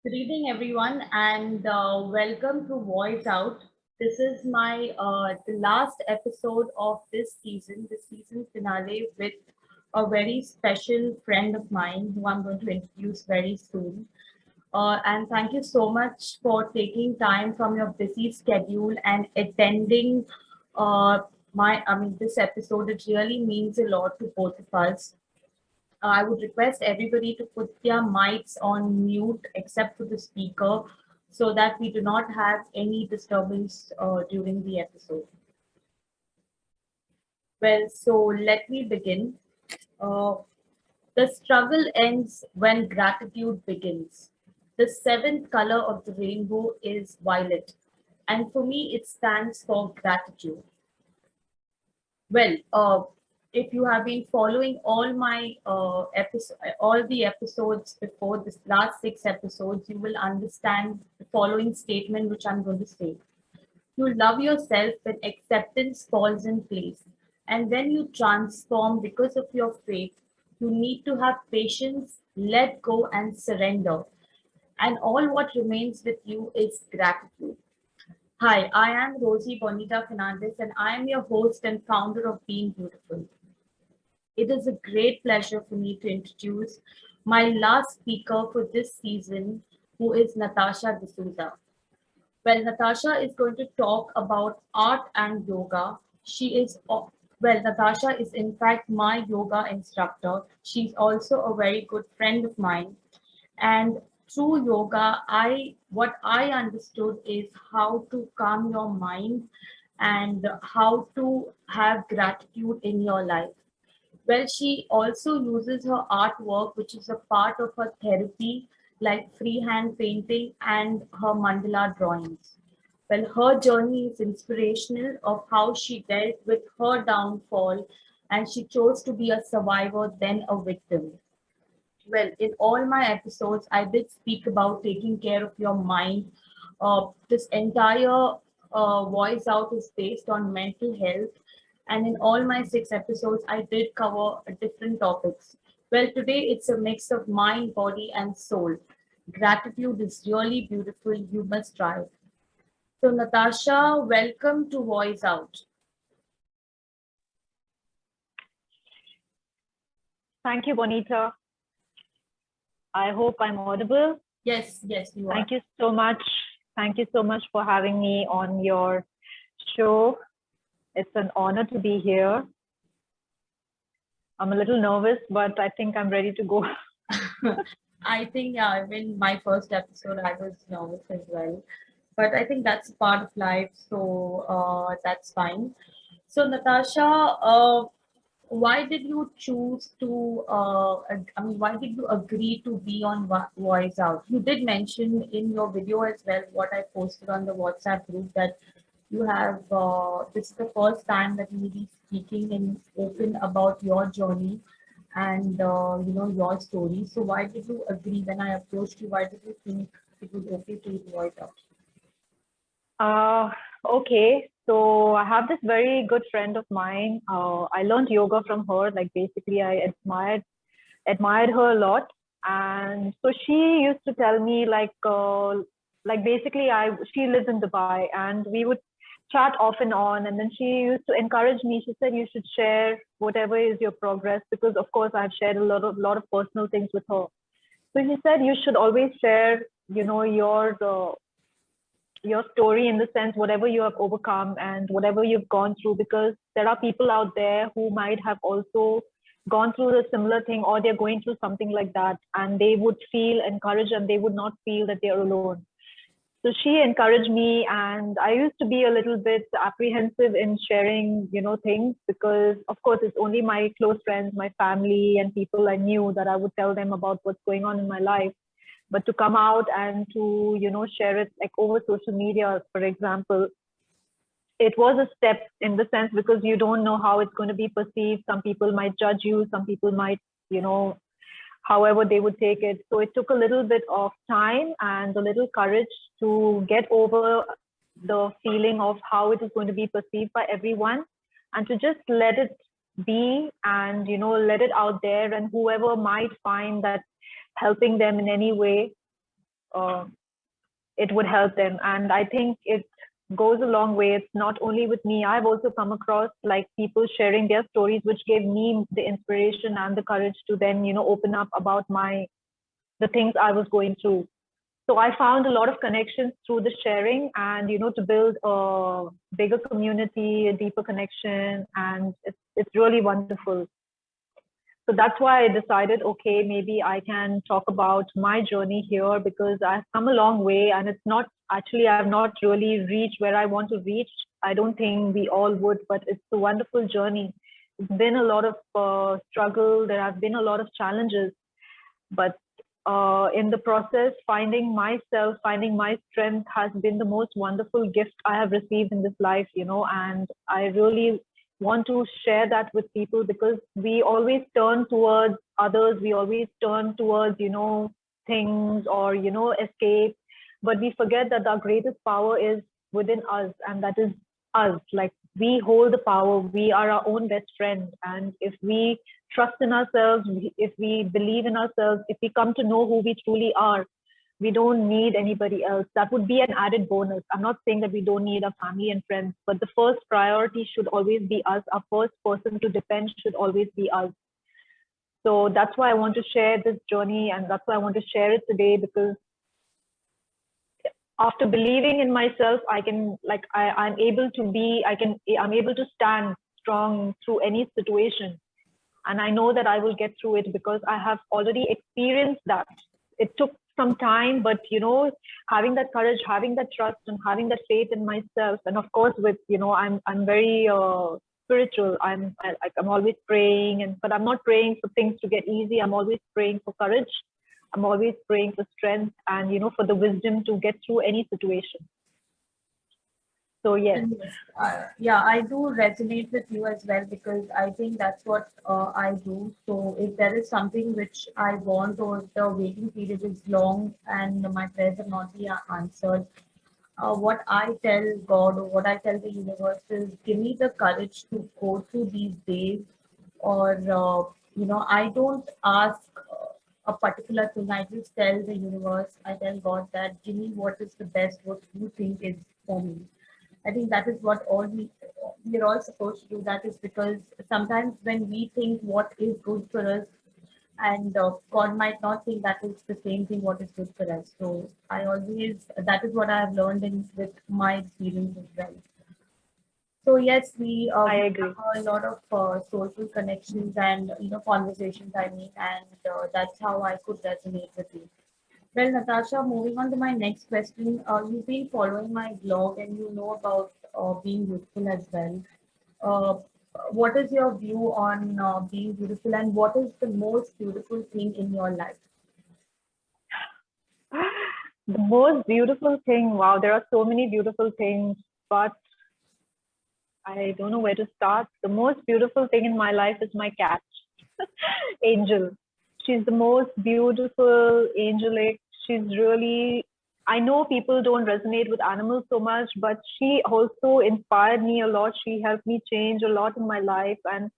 Good evening, everyone, and welcome to Voice Out. This is my the last episode of this season, the season finale, with a very special friend of mine who I'm going to introduce very soon. And thank you so much for taking time from your busy schedule and attending this episode. It really means a lot to both of us. I would request everybody to put their mics on mute except for the speaker so that we do not have any disturbance during the episode. Well, so let me begin. Uh, the struggle ends when gratitude begins. The seventh color of the rainbow is violet, and for me, it stands for gratitude. Well, if you have been following all the episodes before this last six episodes, you will understand the following statement, which I'm going to say. You love yourself when acceptance falls in place, and when you transform because of your faith, you need to have patience, let go, and surrender. And all what remains with you is gratitude. Hi, I am Rosie Bonita Fernandez, and I am your host and founder of Being Beautiful. It is a great pleasure for me to introduce my last speaker for this season, who is Natasha D'Souza. Well, Natasha is going to talk about art and yoga. Natasha is in fact my yoga instructor. She's also a very good friend of mine. And through yoga, what I understood is how to calm your mind and how to have gratitude in your life. Well, she also uses her artwork, which is a part of her therapy, like freehand painting and her mandala drawings. Well, her journey is inspirational of how she dealt with her downfall and she chose to be a survivor than a victim. Well, in all my episodes, I did speak about taking care of your mind. This entire voice out is based on mental health. And in all my six episodes, I did cover different topics. Well, today it's a mix of mind, body, and soul. Gratitude is really beautiful. You must try it. So, Natasha, welcome to Voice Out. Thank you, Bonita. I hope I'm audible. Yes, yes, you are. Thank you so much. Thank you so much for having me on your show. It's an honor to be here. I'm a little nervous, but I think I'm ready to go. I think, yeah, in my first episode, I was nervous as well. But I think that's a part of life, so that's fine. So, Natasha, why did you choose to, why did you agree to be on Voice Out? You did mention in your video as well, what I posted on the WhatsApp group, that you have, this is the first time that you will be speaking and open about your journey and your story. So why did you agree when I approached you? Why did you think it was okay to voice out? Okay, so I have this very good friend of mine. I learned yoga from her. Like basically, I admired her a lot, and so she used to tell me like basically I she lives in Dubai, and we would chat off and on. And then she used to encourage me. She said you should share whatever is your progress, because of course I've shared a lot of personal things with her. So she said you should always share, your story, in the sense whatever you have overcome and whatever you've gone through, because there are people out there who might have also gone through a similar thing, or they're going through something like that, and they would feel encouraged and they would not feel that they're alone. So she encouraged me, and I used to be a little bit apprehensive in sharing, things, because of course it's only my close friends, my family, and people I knew that I would tell them about what's going on in my life. But to come out and to share it like over social media, for example, it was a step, in the sense, because you don't know how it's going to be perceived. Some people might judge you, some people might, you know however they would take it. So it took a little bit of time and a little courage to get over the feeling of how it is going to be perceived by everyone, and to just let it be, and let it out there, and whoever might find that helping them in any way, uh, it would help them. And I think it goes a long way. It's not only with me. I've also come across like people sharing their stories, which gave me the inspiration and the courage to then, open up about the things I was going through. So I found a lot of connections through the sharing, and to build a bigger community, a deeper connection, and it's really wonderful. So that's why I decided, okay, maybe I can talk about my journey here, because I've come a long way, and it's not actually, I've not really reached where I want to reach. I don't think we all would, but it's a wonderful journey. It's been a lot of struggle. There have been a lot of challenges, but in the process, finding myself, finding my strength has been the most wonderful gift I have received in this life, and I really want to share that with people, because we always turn towards others, we always turn towards, things, or, escape, but we forget that our greatest power is within us, and that is us. Like, we hold the power, we are our own best friend. And if we trust in ourselves, if we believe in ourselves, if we come to know who we truly are, we don't need anybody else. That would be an added bonus. I'm not saying that we don't need our family and friends, but the first priority should always be us. Our first person to depend should always be us. So that's why I want to share this journey, and that's why I want to share it today, because after believing in myself, I can, like, I'm able to be, I'm able to stand strong through any situation. And I know that I will get through it, because I have already experienced that. It took some time, but having that courage, having that trust, and having that faith in myself, and of course, with I'm very spiritual. I'm always praying, but I'm not praying for things to get easy. I'm always praying for courage. I'm always praying for strength, and for the wisdom to get through any situation. So yes. Yeah, I do resonate with you as well, because I think that's what I do. So if there is something which I want, or the waiting period is long and my prayers have not been answered, what I tell God, or what I tell the universe is, give me the courage to go through these days. Or I don't ask a particular thing. I just tell the universe, I tell God that give me what is the best, what you think is for me. I think that is what we're all supposed to do. That is because sometimes when we think what is good for us, and God might not think that is the same thing what is good for us. So I always, that is what I have learned in with my experience as well. So yes, I we agree. have a lot of social connections and conversations. I mean, and that's how I could resonate with you. Well, Natasha, moving on to my next question. You've been following my blog and you know about being beautiful as well. Uh, what is your view on being beautiful, and what is the most beautiful thing in your life? The most beautiful thing, wow, there are so many beautiful things, but I don't know where to start. The most beautiful thing in my life is my cat, Angel. She's the most beautiful, angelic. She's really, I know people don't resonate with animals so much, but she also inspired me a lot. She helped me change a lot in my life. And,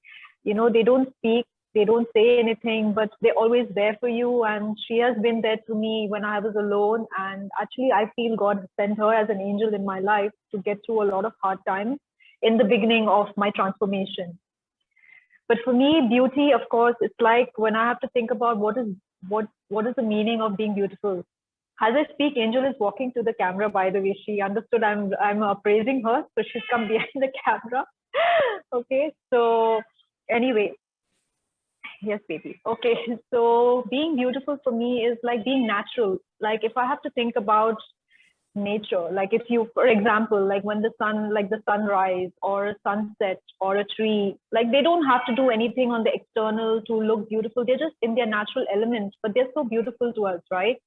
they don't speak, they don't say anything, but they're always there for you. And she has been there to me when I was alone. And actually, I feel God sent her as an angel in my life to get through a lot of hard times in the beginning of my transformation. But for me, beauty, of course, it's like when I have to think about what is the meaning of being beautiful. As I speak, Angel is walking to the camera. By the way, she understood I'm praising her, so she's come behind the camera. Okay, so anyway, yes, baby. Okay, so being beautiful for me is like being natural. Like, if I have to think about nature, like if you, for example, like when the sun, like the sunrise or a sunset or a tree, like they don't have to do anything on the external to look beautiful. They're just in their natural element, but they're so beautiful to us, right?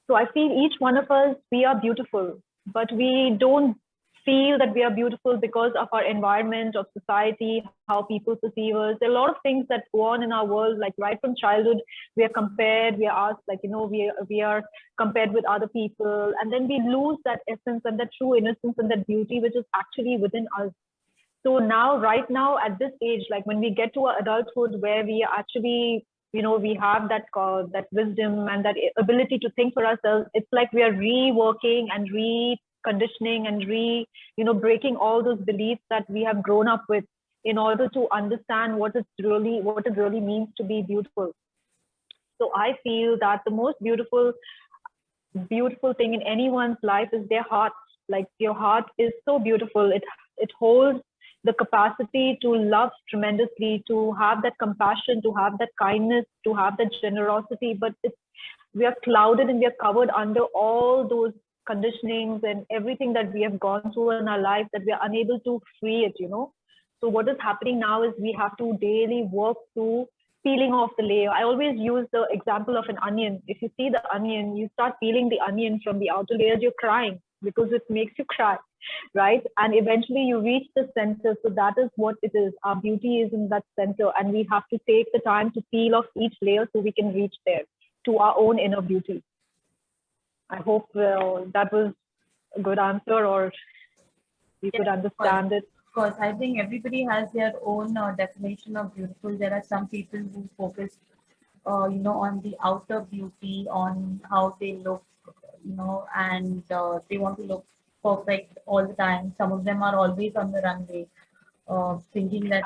So I feel each one of us, we are beautiful, but we don't feel that we are beautiful because of our environment, of society, how people perceive us. There are a lot of things that go on in our world, like right from childhood, we are compared, we are asked, like, we are compared with other people, and then we lose that essence and that true innocence and that beauty, which is actually within us. So now, right now, at this age, like when we get to our adulthood, where we are actually we have that wisdom and that ability to think for ourselves. It's like we are reworking and reconditioning and breaking all those beliefs that we have grown up with in order to understand what it really means to be beautiful. So I feel that the most beautiful thing in anyone's life is their heart. Like, your heart is so beautiful. It holds the capacity to love tremendously, to have that compassion, to have that kindness, to have that generosity. But we are clouded and we are covered under all those conditionings and everything that we have gone through in our life, that we are unable to free it. So what is happening now is we have to daily work through peeling off the layer. I always use the example of an onion. If you see the onion, you start peeling the onion from the outer layers, you're crying because it makes you cry, right? And eventually you reach the center. So that is what it is. Our beauty is in that center, and we have to take the time to peel off each layer so we can reach there to our own inner beauty. I hope that was a good answer, or you could understand it. Of course, I think everybody has their own definition of beautiful. There are some people who focus, on the outer beauty, on how they look, and they want to look perfect all the time. Some of them are always on the runway, thinking that.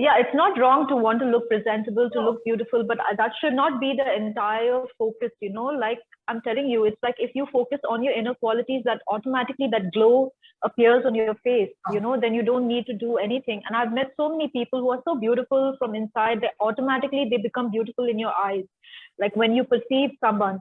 Yeah, it's not wrong to want to look presentable, to look beautiful, but that should not be the entire focus, like I'm telling you, it's like if you focus on your inner qualities, that automatically that glow appears on your face, then you don't need to do anything. And I've met so many people who are so beautiful from inside that automatically they become beautiful in your eyes. Like when you perceive someone,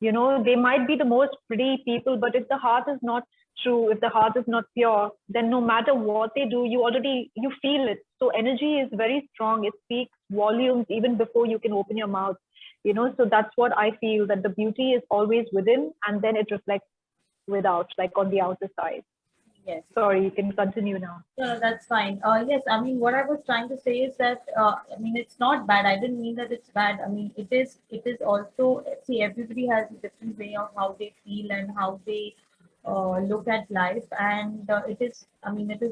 they might be the most pretty people, but if the heart is not true, if the heart is not pure, then no matter what they do, you feel it. So energy is very strong. It speaks volumes even before you can open your mouth. So that's what I feel, that the beauty is always within, and then it reflects without, like on the outer side. Yes. Sorry, you can continue now. No, that's fine. Yes, I mean, what I was trying to say is that, I mean, it's not bad. I didn't mean that it's bad. I mean, it is also, see, everybody has a different way of how they feel and how they look at life. And it is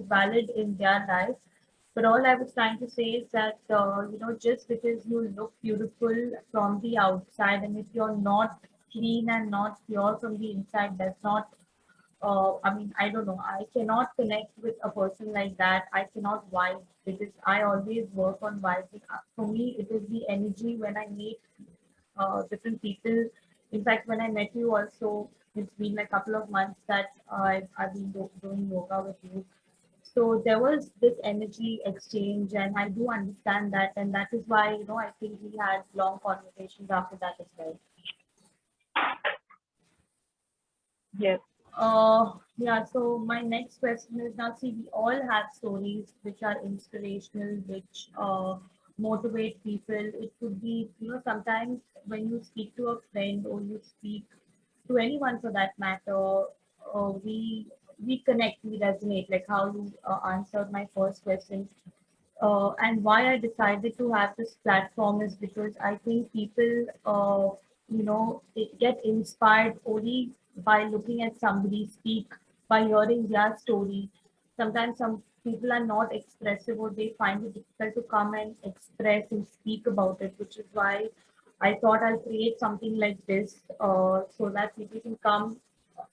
valid in their life. But all I was trying to say is that, just because you look beautiful from the outside, and if you're not clean and not pure from the inside, that's not I don't know. I cannot connect with a person like that. I cannot vibe because I always work on vibing. For me, it is the energy when I meet different people. In fact, when I met you also, it's been a couple of months that I've been doing yoga with you. So there was this energy exchange, and I do understand that. And that is why, I think we had long conversations after that as well. Yes. Yeah, so my next question is, now see, we all have stories which are inspirational, which motivate people. It could be, sometimes when you speak to a friend or you speak to anyone for that matter, we connect, we resonate, like how you answered my first question. And why I decided to have this platform is because I think people, get inspired only by looking at somebody speak, by hearing their story. Sometimes some people are not expressive, or they find it difficult to come and express and speak about it, which is why I thought I'll create something like this so that people can come,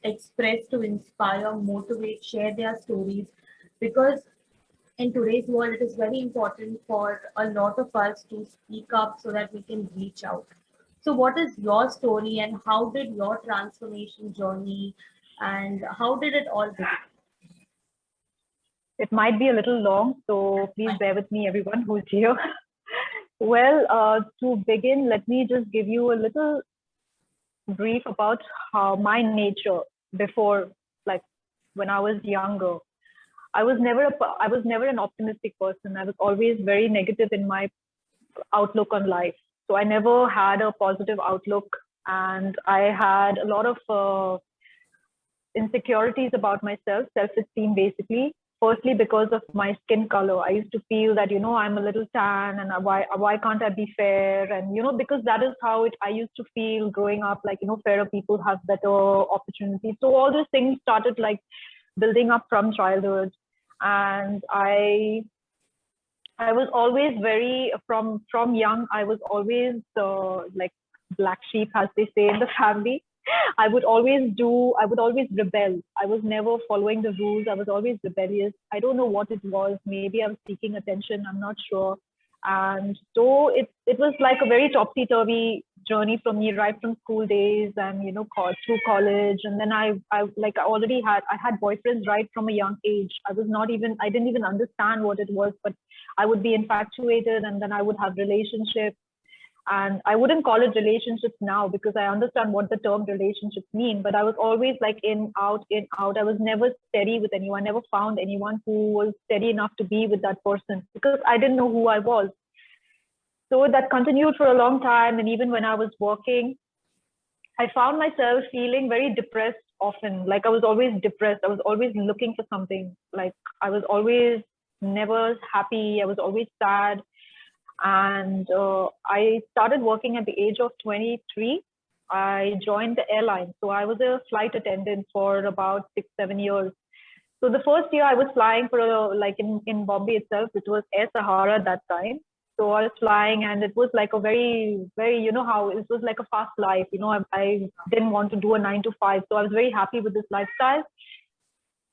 express, to inspire, motivate, share their stories. Because in today's world, it is very important for a lot of us to speak up so that we can reach out. So, what is your story, and how did your transformation journey, and how did it all begin? It might be a little long, so please bear with me, everyone who's here. Well, to begin, let me just give you a little brief about how my nature before, like when I was younger. I was never an optimistic person. I was always very negative in my outlook on life. So I never had a positive outlook, and I had a lot of insecurities about myself, self-esteem basically. Firstly, because of my skin color, I used to feel that I'm a little tan, and why can't I be fair? And because that is how I used to feel growing up. Like fairer people have better opportunities. So all these things started like building up from childhood, and I I was always very from young. I was always like black sheep, as they say in the family. I would always rebel. I was never following the rules. I was always rebellious. I don't know what it was. Maybe I was seeking attention. I'm not sure. And so it was like a very topsy-turvy journey for me right from school days and, you know, through college. And then I had boyfriends right from a young age. I didn't even understand what it was, but I would be infatuated and then I would have relationships. And I wouldn't call it relationships now because I understand what the term relationships mean, but I was always like in, out, in, out. I was never steady with anyone, never found anyone who was steady enough to be with that person because I didn't know who I was. So that continued for a long time. And even when I was working, I found myself feeling very depressed often. Like I was always depressed. I was always looking for something. Like I was always never happy. I was always sad. And I started working at the age of 23. I joined the airline. So I was a flight attendant for about 6, 7 years. So the first year I was flying for like in Bombay itself, it was Air Sahara at that time. So I was flying and it was like a very, very, you know how it was like a fast life. You know, I didn't want to do a 9 to 5. So I was very happy with this lifestyle.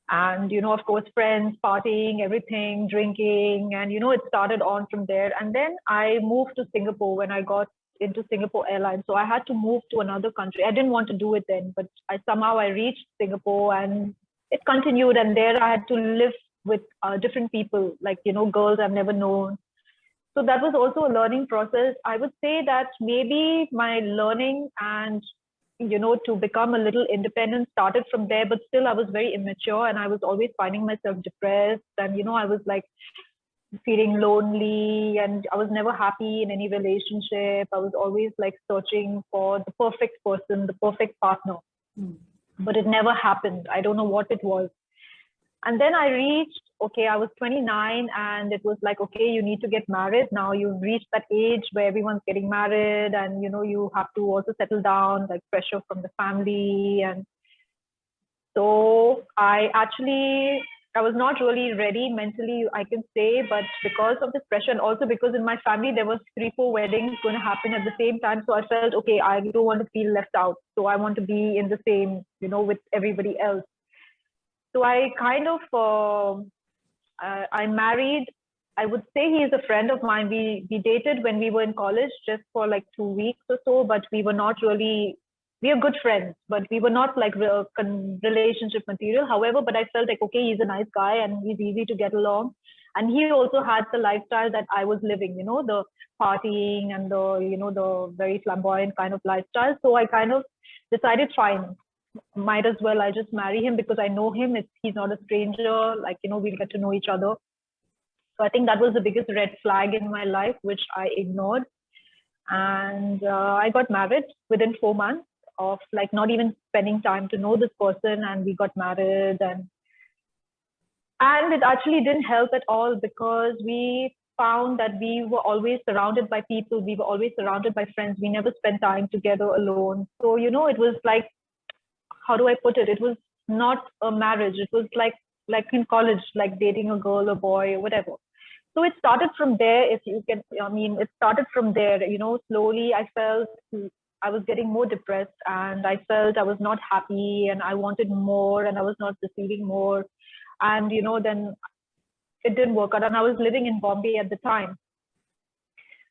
And, you know, of course, friends, partying, everything, drinking. And, you know, it started on from there. And then I moved to Singapore when I got into Singapore Airlines. So I had to move to another country. I didn't want to do it then, but I reached Singapore and it continued. And there I had to live with different people, like, you know, girls I've never known. So that was also a learning process. I would say that maybe my learning and, you know, to become a little independent started from there, but still I was very immature and I was always finding myself depressed. And, you know, I was like feeling lonely and I was never happy in any relationship. I was always like searching for the perfect person, the perfect partner, but it never happened. I don't know what it was. And then I was 29 and it was like, okay, you need to get married. Now you've reached that age where everyone's getting married and, you know, you have to also settle down, like pressure from the family. And so I was not really ready mentally, I can say, but because of this pressure and also because in my family, there was 3, 4 weddings going to happen at the same time. So I felt, okay, I don't want to feel left out. So I want to be in the same, you know, with everybody else. So I kind of, I married, I would say he is a friend of mine. We dated when we were in college just for like 2 weeks or so, but we are good friends, but we were not like relationship material. However, but I felt like, okay, he's a nice guy and he's easy to get along. And he also had the lifestyle that I was living, you know, the partying and the, you know, the very flamboyant kind of lifestyle. So I kind of decided, fine, might as well I just marry him because I know him. He's not a stranger. Like, you know, we'll get to know each other. So I think that was the biggest red flag in my life, which I ignored. And I got married within 4 months of like not even spending time to know this person. And we got married and it actually didn't help at all because we found that we were always surrounded by people. We were always surrounded by friends. We never spent time together alone. So, you know, it was like, how do I put it? It was not a marriage. It was like in college, like dating a girl or boy or whatever. So it started from there. If you can, I mean, it started from there. You know, slowly I felt I was getting more depressed and I felt I was not happy and I wanted more and I was not receiving more. And, you know, then it didn't work out. And I was living in Bombay at the time.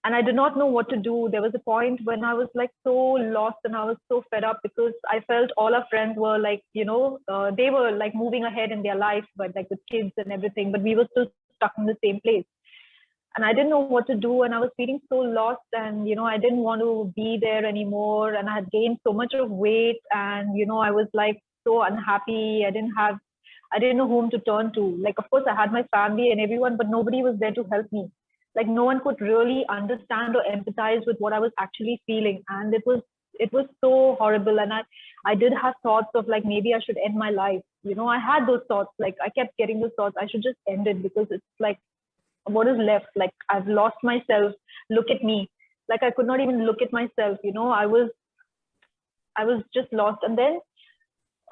And I did not know what to do. There was a point when I was like so lost and I was so fed up because I felt all our friends were like, you know, they were like moving ahead in their life, but like with kids and everything, but we were still stuck in the same place. And I didn't know what to do. And I was feeling so lost and, you know, I didn't want to be there anymore. And I had gained so much of weight and, you know, I was like so unhappy. I didn't know whom to turn to. Like, of course, I had my family and everyone, but nobody was there to help me. Like no one could really understand or empathize with what I was actually feeling. And it was so horrible. And I did have thoughts of like, maybe I should end my life. You know, I had those thoughts, like I kept getting those thoughts, I should just end it because it's like, what is left? Like I've lost myself. Look at me. Like I could not even look at myself, you know, I was just lost. And then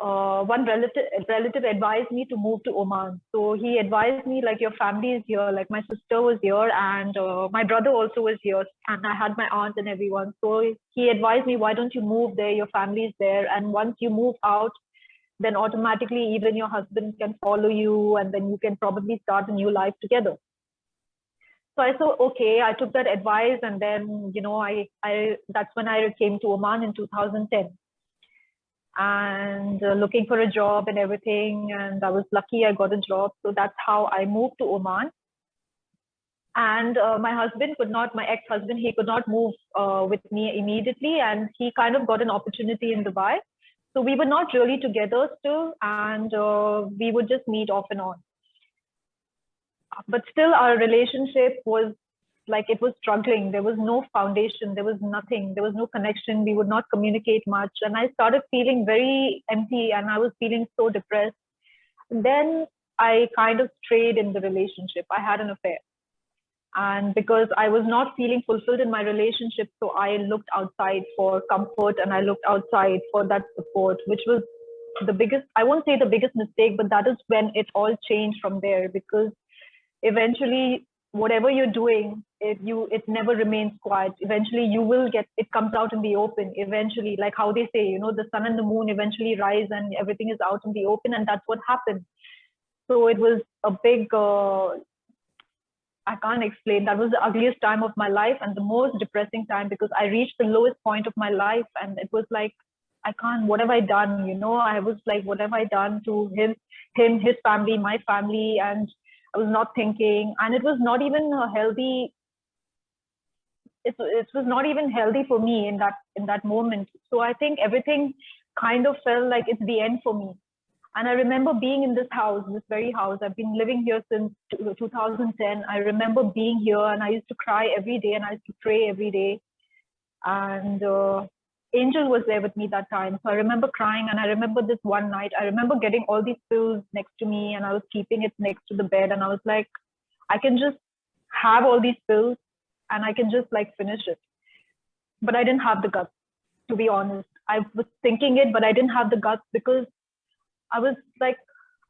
one relative advised me to move to Oman. So he advised me, like, your family is here, like my sister was here, and my brother also was here, and I had my aunt and everyone. So he advised me, why don't you move there? Your family is there, and once you move out, then automatically even your husband can follow you, and then you can probably start a new life together. So I thought, okay, I took that advice, and then, I that's when I came to Oman in 2010, and looking for a job and everything. And I was lucky I got a job. So that's how I moved to Oman. And my ex-husband, he could not move with me immediately. And he kind of got an opportunity in Dubai. So we were not really together still. And we would just meet off and on. But still, our relationship was like, it was struggling. There was no foundation. There was nothing. There was no connection. We would not communicate much. And I started feeling very empty, and I was feeling so depressed. And then I kind of strayed in the relationship. I had an affair. And because I was not feeling fulfilled in my relationship, so I looked outside for comfort, and I looked outside for that support, which was the biggest, I won't say the biggest mistake, but that is when it all changed from there. Because eventually, whatever you're doing, it never remains quiet. Eventually you will get, it comes out in the open eventually, like how they say, the sun and the moon eventually rise, and everything is out in the open. And that's what happened. So it was a big, I can't explain. That was the ugliest time of my life, and the most depressing time, because I reached the lowest point of my life. And it was like, I can't, what have I done? I was like, what have I done to him, his family, my family? And I was not thinking, and it was not even a healthy, it was not even healthy for me in that moment. So I think everything kind of felt like it's the end for me. And I remember being in this very house. I've been living here since 2010. I remember being here, and I used to cry every day, and I used to pray every day. And Angel was there with me that time. So I remember crying, and I remember this one night, I remember getting all these pills next to me, and I was keeping it next to the bed. And I was like, I can just have all these pills, and I can just like finish it. But I didn't have the guts, to be honest. I was thinking it, but I didn't have the guts, because I was like,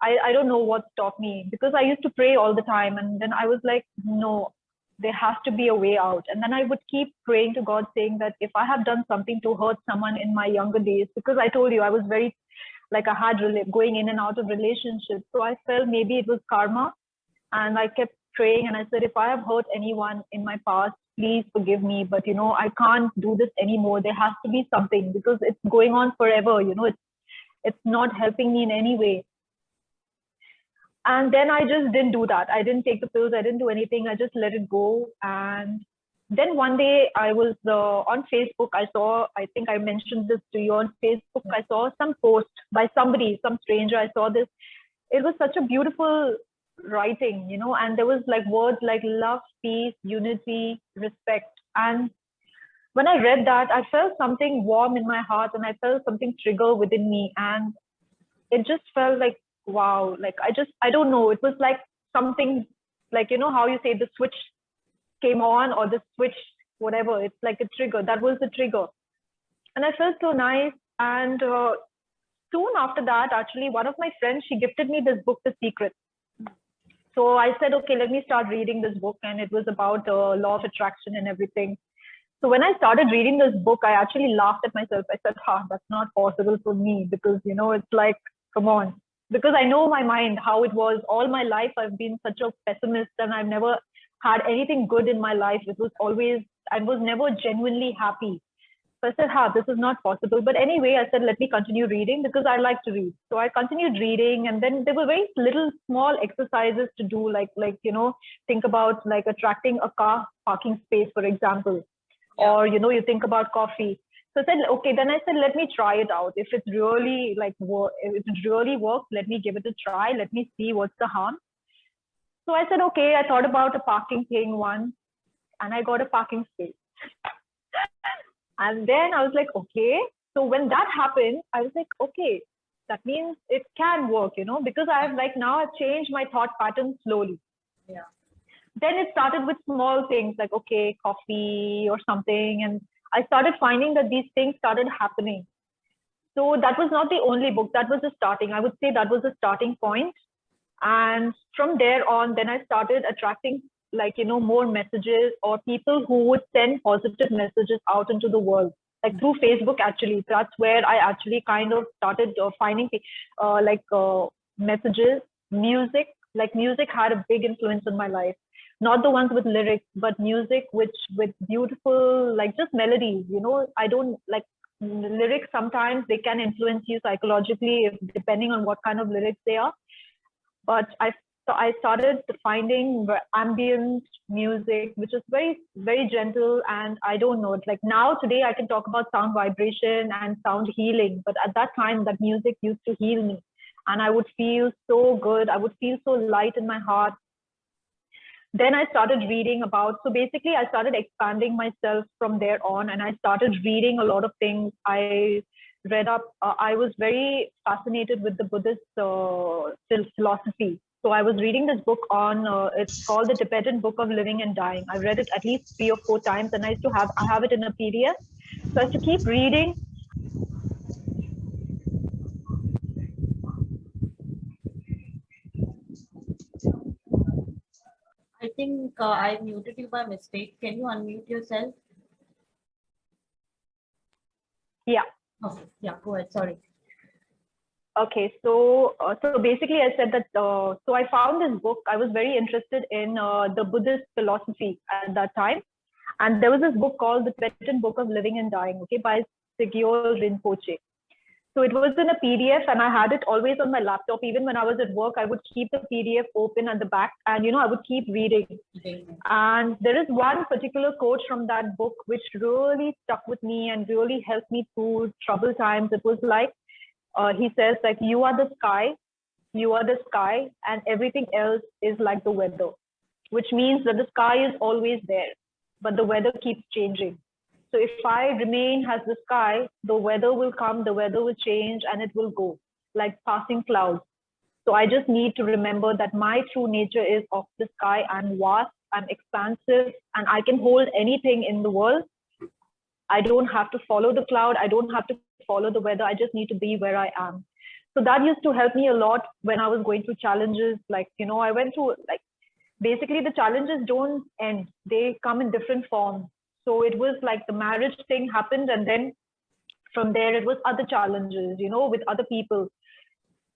I don't know what stopped me, because I used to pray all the time. And then I was like, no, there has to be a way out. And then I would keep praying to God, saying that if I have done something to hurt someone in my younger days, because I told you I was very, like, I had going in and out of relationships. So I felt maybe it was karma. And I kept praying, and I said, if I have hurt anyone in my past, please forgive me. But, I can't do this anymore. There has to be something, because it's going on forever. It's not helping me in any way. And then I just didn't do that. I didn't take the pills. I didn't do anything. I just let it go. And then one day I was on Facebook. I think I mentioned this to you on Facebook. I saw some post by somebody, some stranger. I saw this. It was such a beautiful writing, and there was like words like love, peace, unity, respect. And when I read that, I felt something warm in my heart, and I felt something trigger within me. And it just felt like, wow, like I don't know. It was like something, like, how you say the switch came on, or the switch, whatever. It's like a trigger. That was the trigger. And I felt so nice. And soon after that, actually, one of my friends, she gifted me this book, The Secret. So I said, okay, let me start reading this book. And it was about law of attraction and everything. So when I started reading this book, I actually laughed at myself. I said, that's not possible for me, because, it's like, come on. Because I know my mind, how it was all my life. I've been such a pessimist, and I've never had anything good in my life. It was always, I was never genuinely happy. So I said, this is not possible. But anyway, I said, let me continue reading, because I like to read. So I continued reading, and then there were very little small exercises to do, like, think about like attracting a car parking space, for example. Yeah. Or, you think about coffee. So I said, okay, then I said, let me try it out. If it's really if it really works, let me give it a try. Let me see what's the harm. So I said, okay, I thought about a parking thing once, and I got a parking space. And then I was like, okay. So when that happened, I was like, okay, that means it can work, because I've changed my thought pattern slowly. Yeah. Then it started with small things like, okay, coffee or something. And I started finding that these things started happening. So that was not the only book. That was the starting. I would say that was the starting point. And from there on, then I started attracting, like, more messages or people who would send positive messages out into the world, like through Facebook. Actually, that's where I actually kind of started finding messages. Music had a big influence on my life. Not the ones with lyrics, but music which with beautiful, like, just melodies. I don't like lyrics. Sometimes they can influence you psychologically, depending on what kind of lyrics they are. But I started finding ambient music, which is very, very gentle. And I don't know, it's like now today I can talk about sound vibration and sound healing. But at that time, that music used to heal me. And I would feel so good. I would feel so light in my heart. Then I started reading about, so basically I started expanding myself from there on, and I started reading a lot of things. I read up, I was very fascinated with the Buddhist philosophy. So I was reading this book on, it's called the Tibetan Book of Living and Dying. I read it at least 3 or 4 times, and I have it in a PDF. So I used to keep reading. I think I muted you by mistake. Can you unmute yourself? Yeah. Okay. Yeah, go ahead. Sorry. Okay, so basically I said that, so I found this book. I was very interested in the Buddhist philosophy at that time. And there was this book called the Tibetan Book of Living and Dying, okay, by Siggyal Rinpoche. So it was in a PDF, and I had it always on my laptop. Even when I was at work, I would keep the PDF open at the back, and I would keep reading. Okay. And there is one particular quote from that book which really stuck with me and really helped me through troubled times. It was like, he says, like, you are the sky, and everything else is like the weather, which means that the sky is always there, but the weather keeps changing. So if I remain as the sky, the weather will come, the weather will change, and it will go like passing clouds. So I just need to remember that my true nature is of the sky. I'm vast, I'm expansive, and I can hold anything in the world. I don't have to follow the cloud. I don't have to follow the weather. I just need to be where I am. So that used to help me a lot when I was going through challenges. Like, I went through, like, basically the challenges don't end. They come in different forms. So it was like the marriage thing happened. And then from there, it was other challenges, with other people.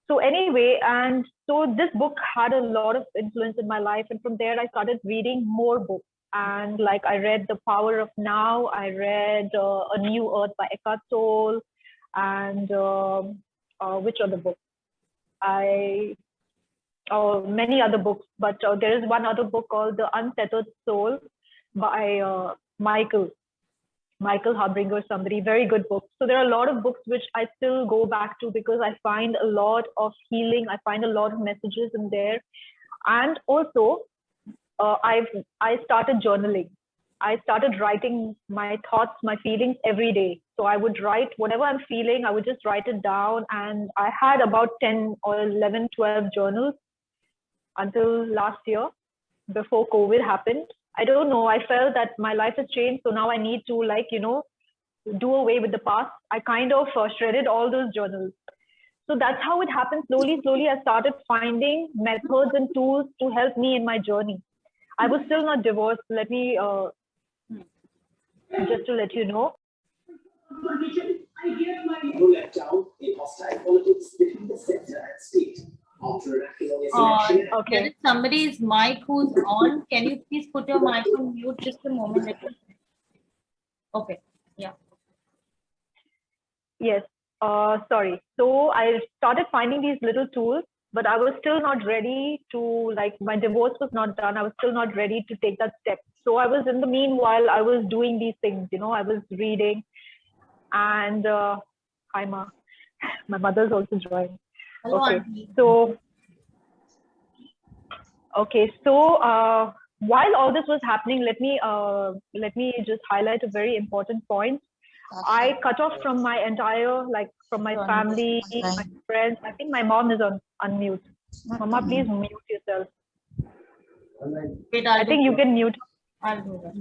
So anyway, and so this book had a lot of influence in my life. And from there, I started reading more books. And like, I read The Power of Now. I read A New Earth by Eckhart Tolle. And which other book? Many other books, but there is one other book called The Untethered Soul by Michael Harbinger, somebody, very good book. So there are a lot of books which I still go back to because I find a lot of healing. I find a lot of messages in there. And also, I started journaling. I started writing my thoughts, my feelings every day. So I would write whatever I'm feeling. I would just write it down. And I had about 10 or 11, 12 journals until last year, before COVID happened. I don't know. I felt that my life has changed. So now I need to, like, do away with the past. I kind of shredded all those journals. So that's how it happened. Slowly, I started finding methods and tools to help me in my journey. I was still not divorced. Let me, just to let you know. Let down in hostile politics between the center and state. After enacting on this election. Okay. There is somebody's mic who's on. Can you please put your mic on mute just a moment? Okay. Yeah. Yes. Sorry. So I started finding these little tools, but I was still not ready to, like, my divorce was not done. I was still not ready to take that step. So I was, in the meanwhile, I was doing these things, I was reading. And hi, Ma. My mother's also joined. Hello, okay. Auntie. So while all this was happening, let me just highlight a very important point. I cut off from my entire, like, from my family, my friends. I think my mom is on unmute. Mama, please mute yourself. Wait, I think you can mute. I'll do that.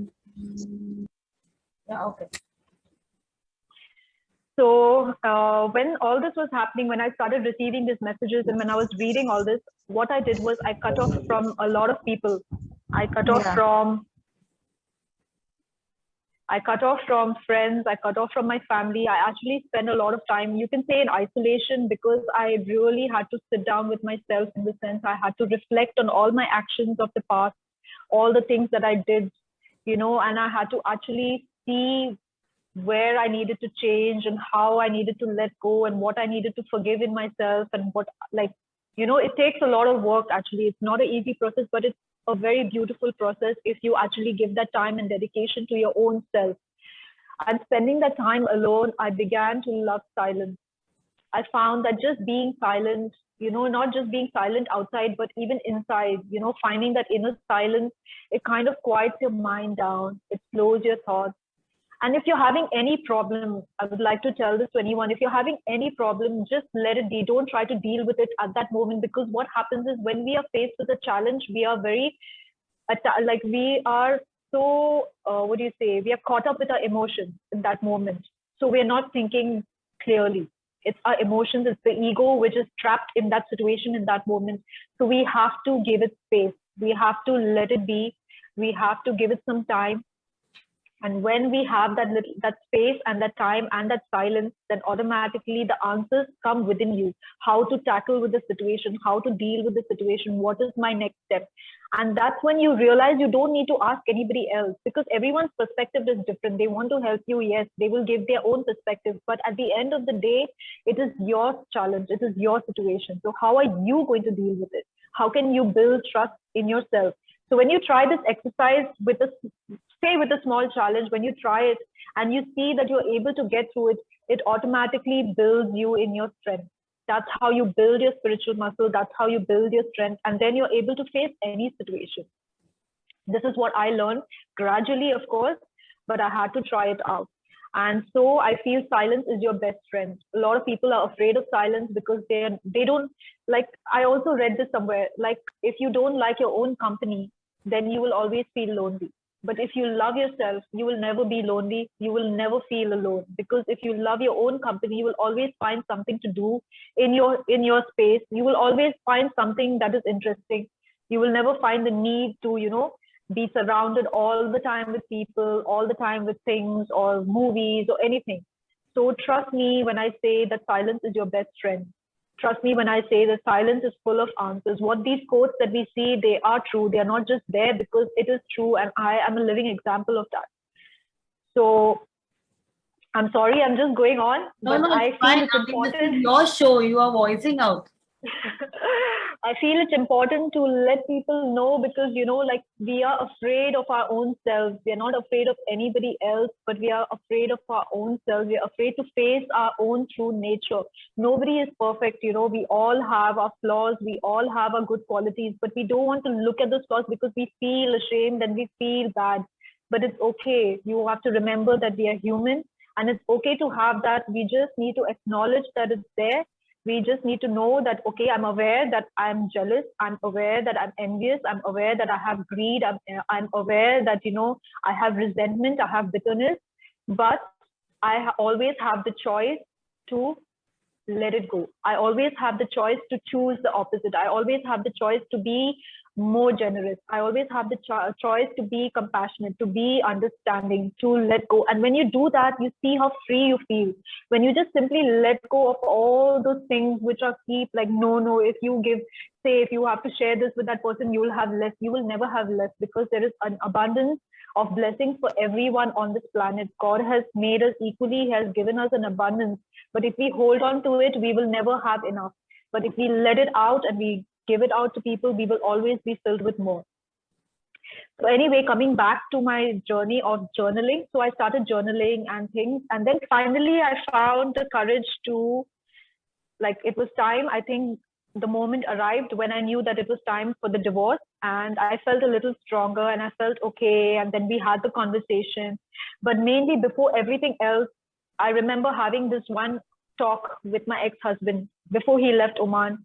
Yeah, okay. So when all this was happening, when I started receiving these messages and when I was reading all this, what I did was I cut off from a lot of people. I cut off Yeah. from friends. I cut off from my family. I actually spent a lot of time, you can say, in isolation, because I really had to sit down with myself, in the sense I had to reflect on all my actions of the past, all the things that I did, and I had to actually see where I needed to change and how I needed to let go and what I needed to forgive in myself, and what, like, it takes a lot of work actually. It's not an easy process, but it's a very beautiful process if you actually give that time and dedication to your own self. And spending that time alone, I began to love silence. I found that just being silent, not just being silent outside, but even inside, finding that inner silence, it kind of quiets your mind down. It slows your thoughts. And if you're having any problem, I would like to tell this to anyone, if you're having any problem, just let it be. Don't try to deal with it at that moment, because what happens is when we are faced with a challenge, we are very, like, we are so, what do you say? We are caught up with our emotions in that moment. So we're not thinking clearly. It's our emotions, it's the ego which is trapped in that situation in that moment. So we have to give it space. We have to let it be. We have to give it some time. And when we have that space and that time and that silence, then automatically the answers come within you. How to tackle with the situation, how to deal with the situation, what is my next step? And that's when you realize you don't need to ask anybody else, because everyone's perspective is different. They want to help you, yes, they will give their own perspective. But at the end of the day, it is your challenge, it is your situation. So how are you going to deal with it? How can you build trust in yourself? So when you try this exercise with a small challenge, when you try it and you see that you're able to get through it, it automatically builds you in your strength. That's how you build your spiritual muscle. That's how you build your strength. And then you're able to face any situation. This is what I learned gradually, of course, but I had to try it out. And so I feel silence is your best friend. A lot of people are afraid of silence because they don't like, I also read this somewhere, like, if you don't like your own company, then you will always feel lonely. But if you love yourself, you will never be lonely. You will never feel alone, because if you love your own company, you will always find something to do in your space. You will always find something that is interesting. You will never find the need to, be surrounded all the time with people, all the time with things or movies or anything. So trust me when I say that silence is your best friend. Trust me when I say that silence is full of answers. What these quotes that we see, they are true. They are not just there because it is true. And I am a living example of that. So I'm sorry, I'm just going on. No, but no, I it's feel fine. it's I mean, this important. is your show. You are voicing out. I feel it's important to let people know, because, like, we are afraid of our own selves. We are not afraid of anybody else, but we are afraid of our own selves. We are afraid to face our own true nature. Nobody is perfect. We all have our flaws. We all have our good qualities, but we don't want to look at those flaws because we feel ashamed and we feel bad. But it's okay. You have to remember that we are human, and it's okay to have that. We just need to acknowledge that it's there. We just need to know that, okay, I'm aware that I'm jealous. I'm aware that I'm envious. I'm aware that I have greed. I'm aware that, I have resentment. I have bitterness. But I always have the choice to let it go. I always have the choice to choose the opposite. I always have the choice to be more generous. I always have the choice to be compassionate, to be understanding, to let go. And when you do that, you see how free you feel. When you just simply let go of all those things which are keep like, no, if you give, say, if you have to share this with that person, you will have less. You will never have less, because there is an abundance of blessings for everyone on this planet. God has made us equally. He has given us an abundance. But if we hold on to it, we will never have enough. But if we let it out and we give it out to people, we will always be filled with more. So anyway, coming back to my journey of journaling. So I started journaling and things. And then finally, I found the courage to, like, it was time. I think the moment arrived when I knew that it was time for the divorce, and I felt a little stronger and I felt okay. And then we had the conversation. But mainly, before everything else, I remember having this one talk with my ex-husband before he left Oman.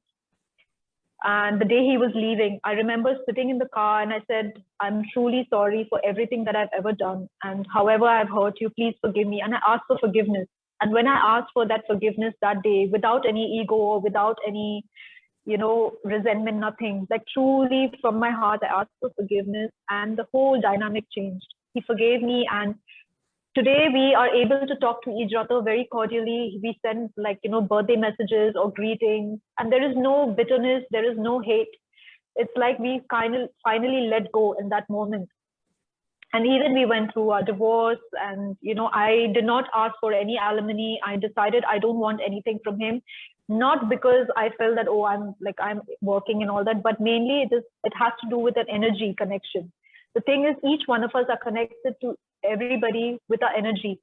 And the day he was leaving, I remember sitting in the car and I said, I'm truly sorry for everything that I've ever done. And however I've hurt you, please forgive me. And I asked for forgiveness. And when I asked for that forgiveness that day, without any ego or without any, resentment, nothing, like truly from my heart, I asked for forgiveness and the whole dynamic changed. He forgave me, and today we are able to talk to each other very cordially. We send birthday messages or greetings, and there is no bitterness, there is no hate. It's like we kind of finally let go in that moment. And even we went through our divorce, and I did not ask for any alimony. I decided I don't want anything from him, not because I felt that, oh, I'm working and all that, but mainly it has to do with an energy connection. The thing is, each one of us are connected to everybody with our energy.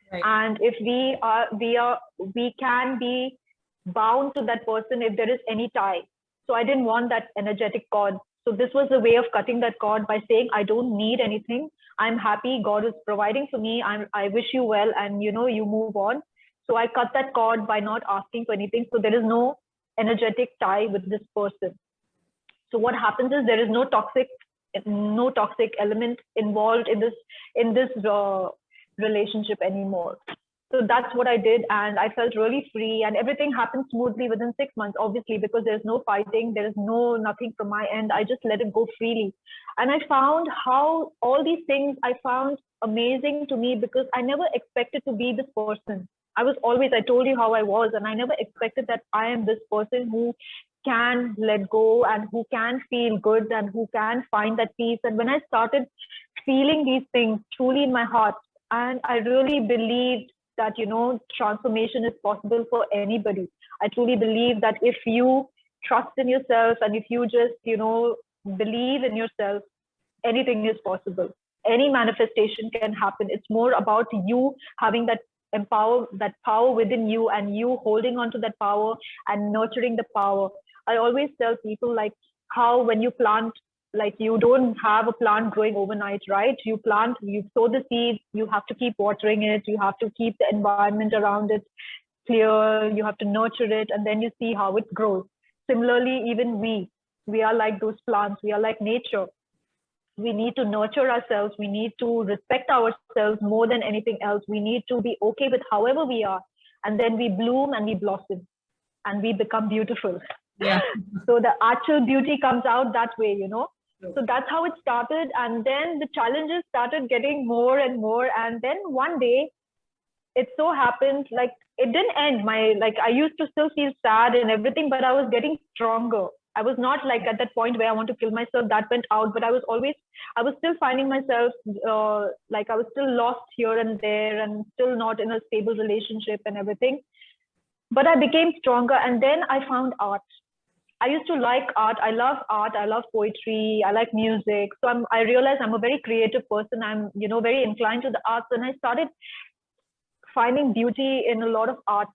Right. And if we can be bound to that person if there is any tie. So I didn't want that energetic cord. So this was the way of cutting that cord, by saying, I don't need anything. I'm happy. God is providing for me. I wish you well, and you move on. So I cut that cord by not asking for anything. So there is no energetic tie with this person. So what happens is, there is no toxic element involved in this relationship anymore. So that's what I did, and I felt really free, and everything happened smoothly within 6 months, obviously, because there's no fighting, there is nothing from my end. I just let it go freely. And I found how all these things I found amazing to me, because I never expected to be this person. I told you how I was, and I never expected that I am this person who can let go and who can feel good and who can find that peace. And when I started feeling these things truly in my heart, and I really believed that, transformation is possible for anybody. I truly believe that if you trust in yourself and if you just, believe in yourself, anything is possible. Any manifestation can happen. It's more about you having that power within you, and you holding on to that power and nurturing the power. I always tell people, like, how when you plant, like, you don't have a plant growing overnight, right? You sow the seed, you have to keep watering it, you have to keep the environment around it clear, you have to nurture it, and then you see how it grows. Similarly, even we are like those plants, we are like nature. We need to nurture ourselves, we need to respect ourselves more than anything else. We need to be okay with however we are, and then we bloom and we blossom and we become beautiful. Yeah. So the actual beauty comes out that way, So that's how it started. And then the challenges started getting more and more. And then one day, it so happened, like, it didn't end. I used to still feel sad and everything, but I was getting stronger. I was not like at that point where I want to kill myself. That went out. But I was still finding myself, I was still lost here and there, and still not in a stable relationship and everything. But I became stronger. And then I found art. I used to like art. I love art. I love poetry. I like music. So I realized I'm a very creative person. I'm, very inclined to the arts. And I started finding beauty in a lot of art.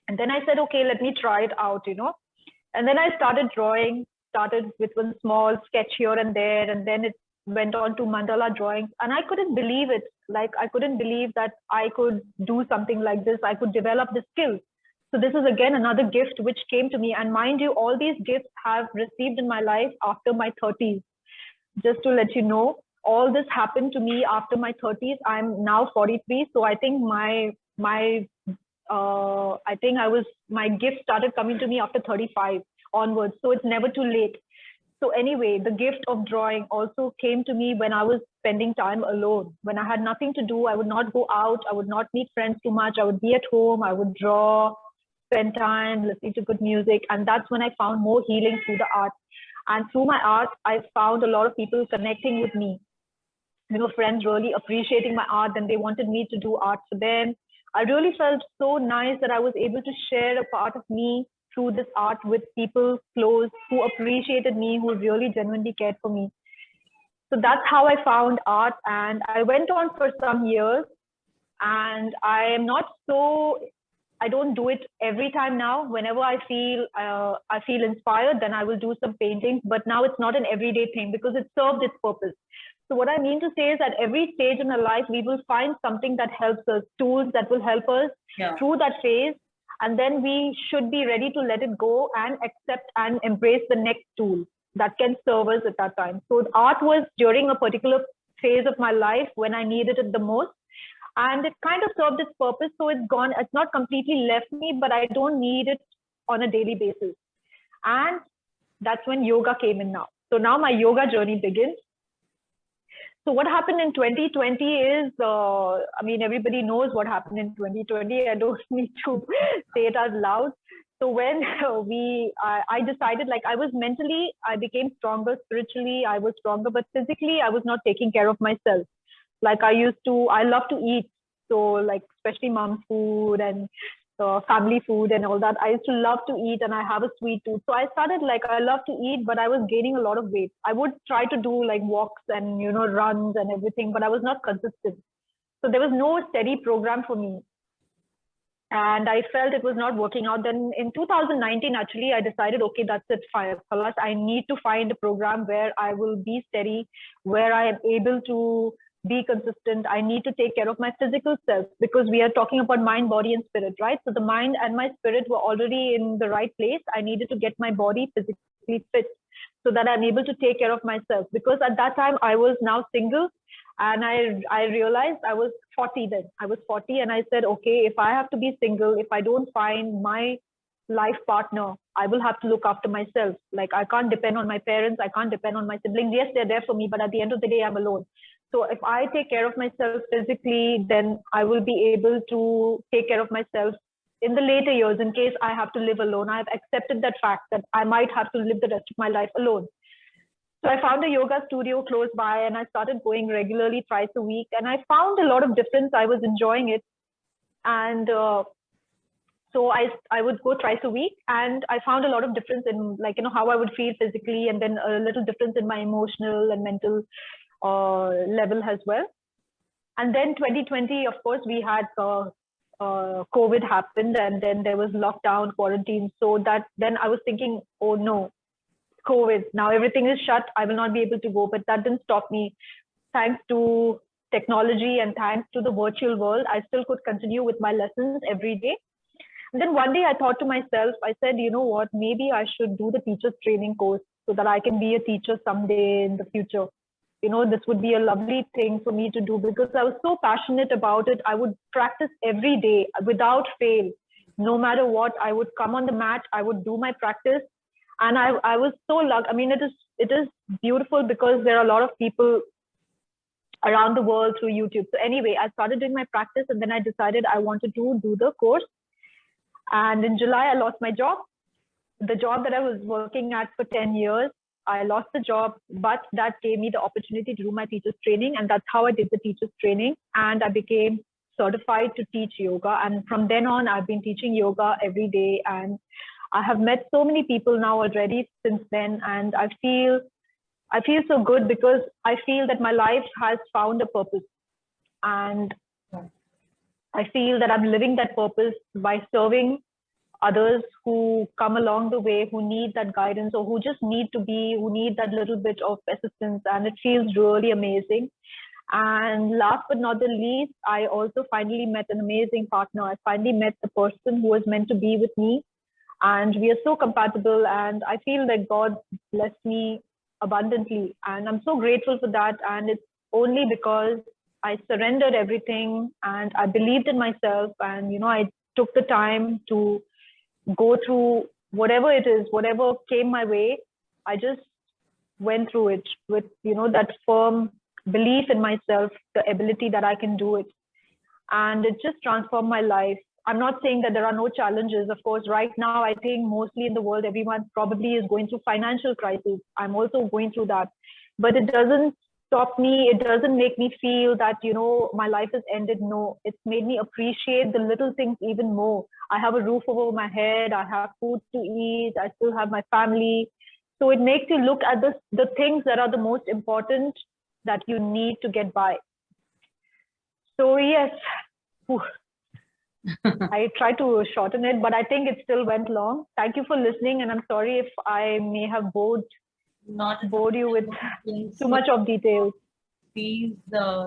And then I said, okay, let me try it out, And then I started drawing, started with one small sketch here and there. And then it went on to mandala drawings. And I couldn't believe it. Like, I couldn't believe that I could do something like this. I could develop the skill. So this is again another gift which came to me. And mind you, all these gifts have received in my life after my 30s. Just to let you know, all this happened to me after my 30s. I'm now 43. So I think my gift started coming to me after 35 onwards. So it's never too late. So anyway, the gift of drawing also came to me when I was spending time alone. When I had nothing to do, I would not go out. I would not meet friends too much. I would be at home. I would draw, spend time listening to good music. And that's when I found more healing through the art. And through my art, I found a lot of people connecting with me. Friends really appreciating my art, and they wanted me to do art for them. I really felt so nice that I was able to share a part of me through this art with people close who appreciated me, who really genuinely cared for me. So that's how I found art. And I went on for some years, and I don't do it every time now. Whenever I feel inspired, then I will do some paintings. But now it's not an everyday thing because it served its purpose. So what I mean to say is that every stage in our life, we will find something that helps us, tools that will help us through that phase. And then we should be ready to let it go and accept and embrace the next tool that can serve us at that time. So art was during a particular phase of my life when I needed it the most. and it kind of served its purpose. So it's gone, it's not completely left me, but I don't need it on a daily basis. And that's when yoga came in now. So now my yoga journey begins. So what happened in 2020 is, I mean, everybody knows what happened in 2020. I don't need to say it out loud. So when I decided, like, I was mentally, I became stronger. Spiritually, I was stronger, but physically, I was not taking care of myself. Like I used to, I love to eat. So like, especially mom's food and family food and all that. I used to love to eat, and I have a sweet tooth. So I started, like, I love to eat, but I was gaining a lot of weight. I would try to do like walks and, you know, runs and everything, but I was not consistent. So there was no steady program for me. And I felt it was not working out. Then in 2019, actually, I decided, okay, that's it, fine. Plus, I need to find a program where I will be steady, where I am able to be consistent. I need to take care of my physical self, because we are talking about mind, body, and spirit, right? So the mind and my spirit were already in the right place. I needed to get my body physically fit so that I'm able to take care of myself. Because at that time, I was now single, and I realized I was 40 then. I was 40, and I said, okay, if I have to be single, if I don't find my life partner, I will have to look after myself. Like, I can't depend on my parents. I can't depend on my siblings. Yes, they're there for me, but at the end of the day, I'm alone. So if I take care of myself physically, then I will be able to take care of myself in the later years in case I have to live alone. I've accepted that fact that I might have to live the rest of my life alone. So I found a yoga studio close by, and I started going regularly twice a week, and I found a lot of difference. I was enjoying it. And so I would go twice a week, and I found a lot of difference in, like, you know, how I would feel physically, and then a little difference in my emotional and mental level as well. And then 2020, of course, we had COVID happened, and then there was lockdown, quarantine. So that then I was thinking, oh no, COVID, now everything is shut. I will not be able to go. But that didn't stop me. Thanks to technology and thanks to the virtual world, I still could continue with my lessons every day. And then one day I thought to myself, I said, you know what, maybe I should do the teacher's training course so that I can be a teacher someday in the future. You know, this would be a lovely thing for me to do, because I was so passionate about it. I would practice every day without fail. No matter what, I would come on the mat, I would do my practice. And I was so lucky. I mean, it is beautiful because there are a lot of people around the world through YouTube. So anyway, I started doing my practice, and then I decided I wanted to do the course. And in July, I lost my job. The job that I was working at for 10 years, I lost the job, but that gave me the opportunity to do my teacher's training. And that's how I did the teacher's training. And I became certified to teach yoga. And from then on, I've been teaching yoga every day. And I have met so many people now already since then, and I feel so good because I feel that my life has found a purpose, and I feel that I'm living that purpose by serving others who come along the way, who need that guidance, or who just need that little bit of assistance, and it feels really amazing. And last but not the least, I also finally met an amazing partner. I finally met the person who was meant to be with me. And we are so compatible, and I feel that God blessed me abundantly, and I'm so grateful for that. And it's only because I surrendered everything, and I believed in myself, and, you know, I took the time to go through whatever it is, whatever came my way. I just went through it with, you know, that firm belief in myself, the ability that I can do it, and it just transformed my life. I'm not saying that there are no challenges. Of course, right now, I think mostly in the world, everyone probably is going through financial crisis. I'm also going through that, but it doesn't stop me. It doesn't make me feel that, you know, my life has ended. No, it's made me appreciate the little things even more. I have a roof over my head. I have food to eat. I still have my family. So it makes you look at the things that are the most important that you need to get by. So yes, I tried to shorten it, but I think it still went long. Thank you for listening, and I'm sorry if I may have bored you with too much of details. These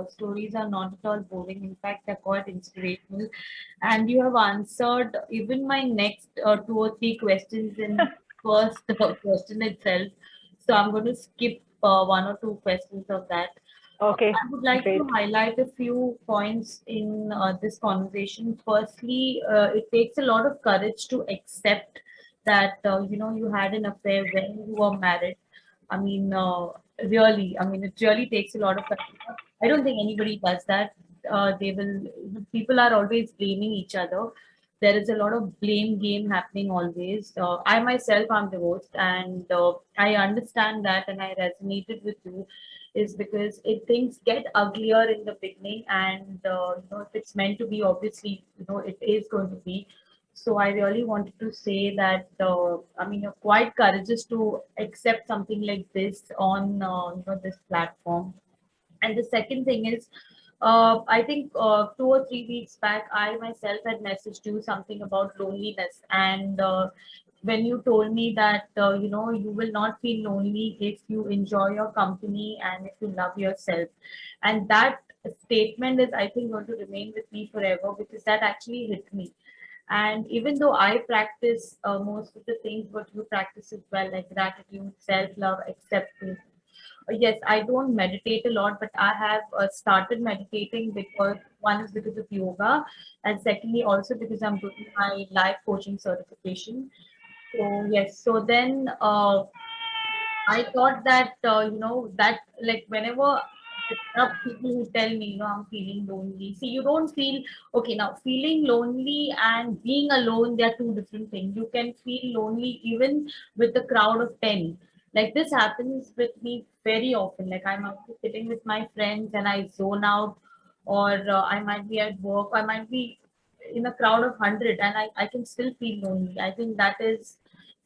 stories are not at all boring. In fact, they're quite inspirational. And you have answered even my next 2 or 3 questions in first question itself. So I'm going to skip 1 or 2 questions of that. Okay, I would like great. to highlight a few points in this conversation. Firstly, it takes a lot of courage to accept that you had an affair when you were married. I mean, really, I mean, it really takes a lot of courage. I don't think anybody does that. They will. People are always blaming each other. There is a lot of blame game happening always. I myself am divorced, and I understand that, and I resonated with you is because if things get uglier in the beginning and if it's meant to be, obviously it is going to be. So I really wanted to say that I mean you're quite courageous to accept something like this on this platform. And the second thing is, I think 2 or 3 weeks back, I myself had messaged you something about loneliness. And when you told me that, you will not feel lonely if you enjoy your company and if you love yourself. And that statement is, I think, going to remain with me forever because that actually hit me. And even though I practice most of the things what you practice as well, like gratitude, self love, acceptance, yes, I don't meditate a lot, but I have started meditating because one is because of yoga, and secondly also because I'm doing my life coaching certification. So yes, so then I thought that that like whenever there are people who tell me, I'm feeling lonely. See, you don't feel okay now. Feeling lonely and being alone, they are two different things. You can feel lonely even with a crowd of 10. Like this happens with me very often. Like I might be sitting with my friends and I zone out, or I might be at work, I might be in a crowd of 100 and I can still feel lonely. I think that is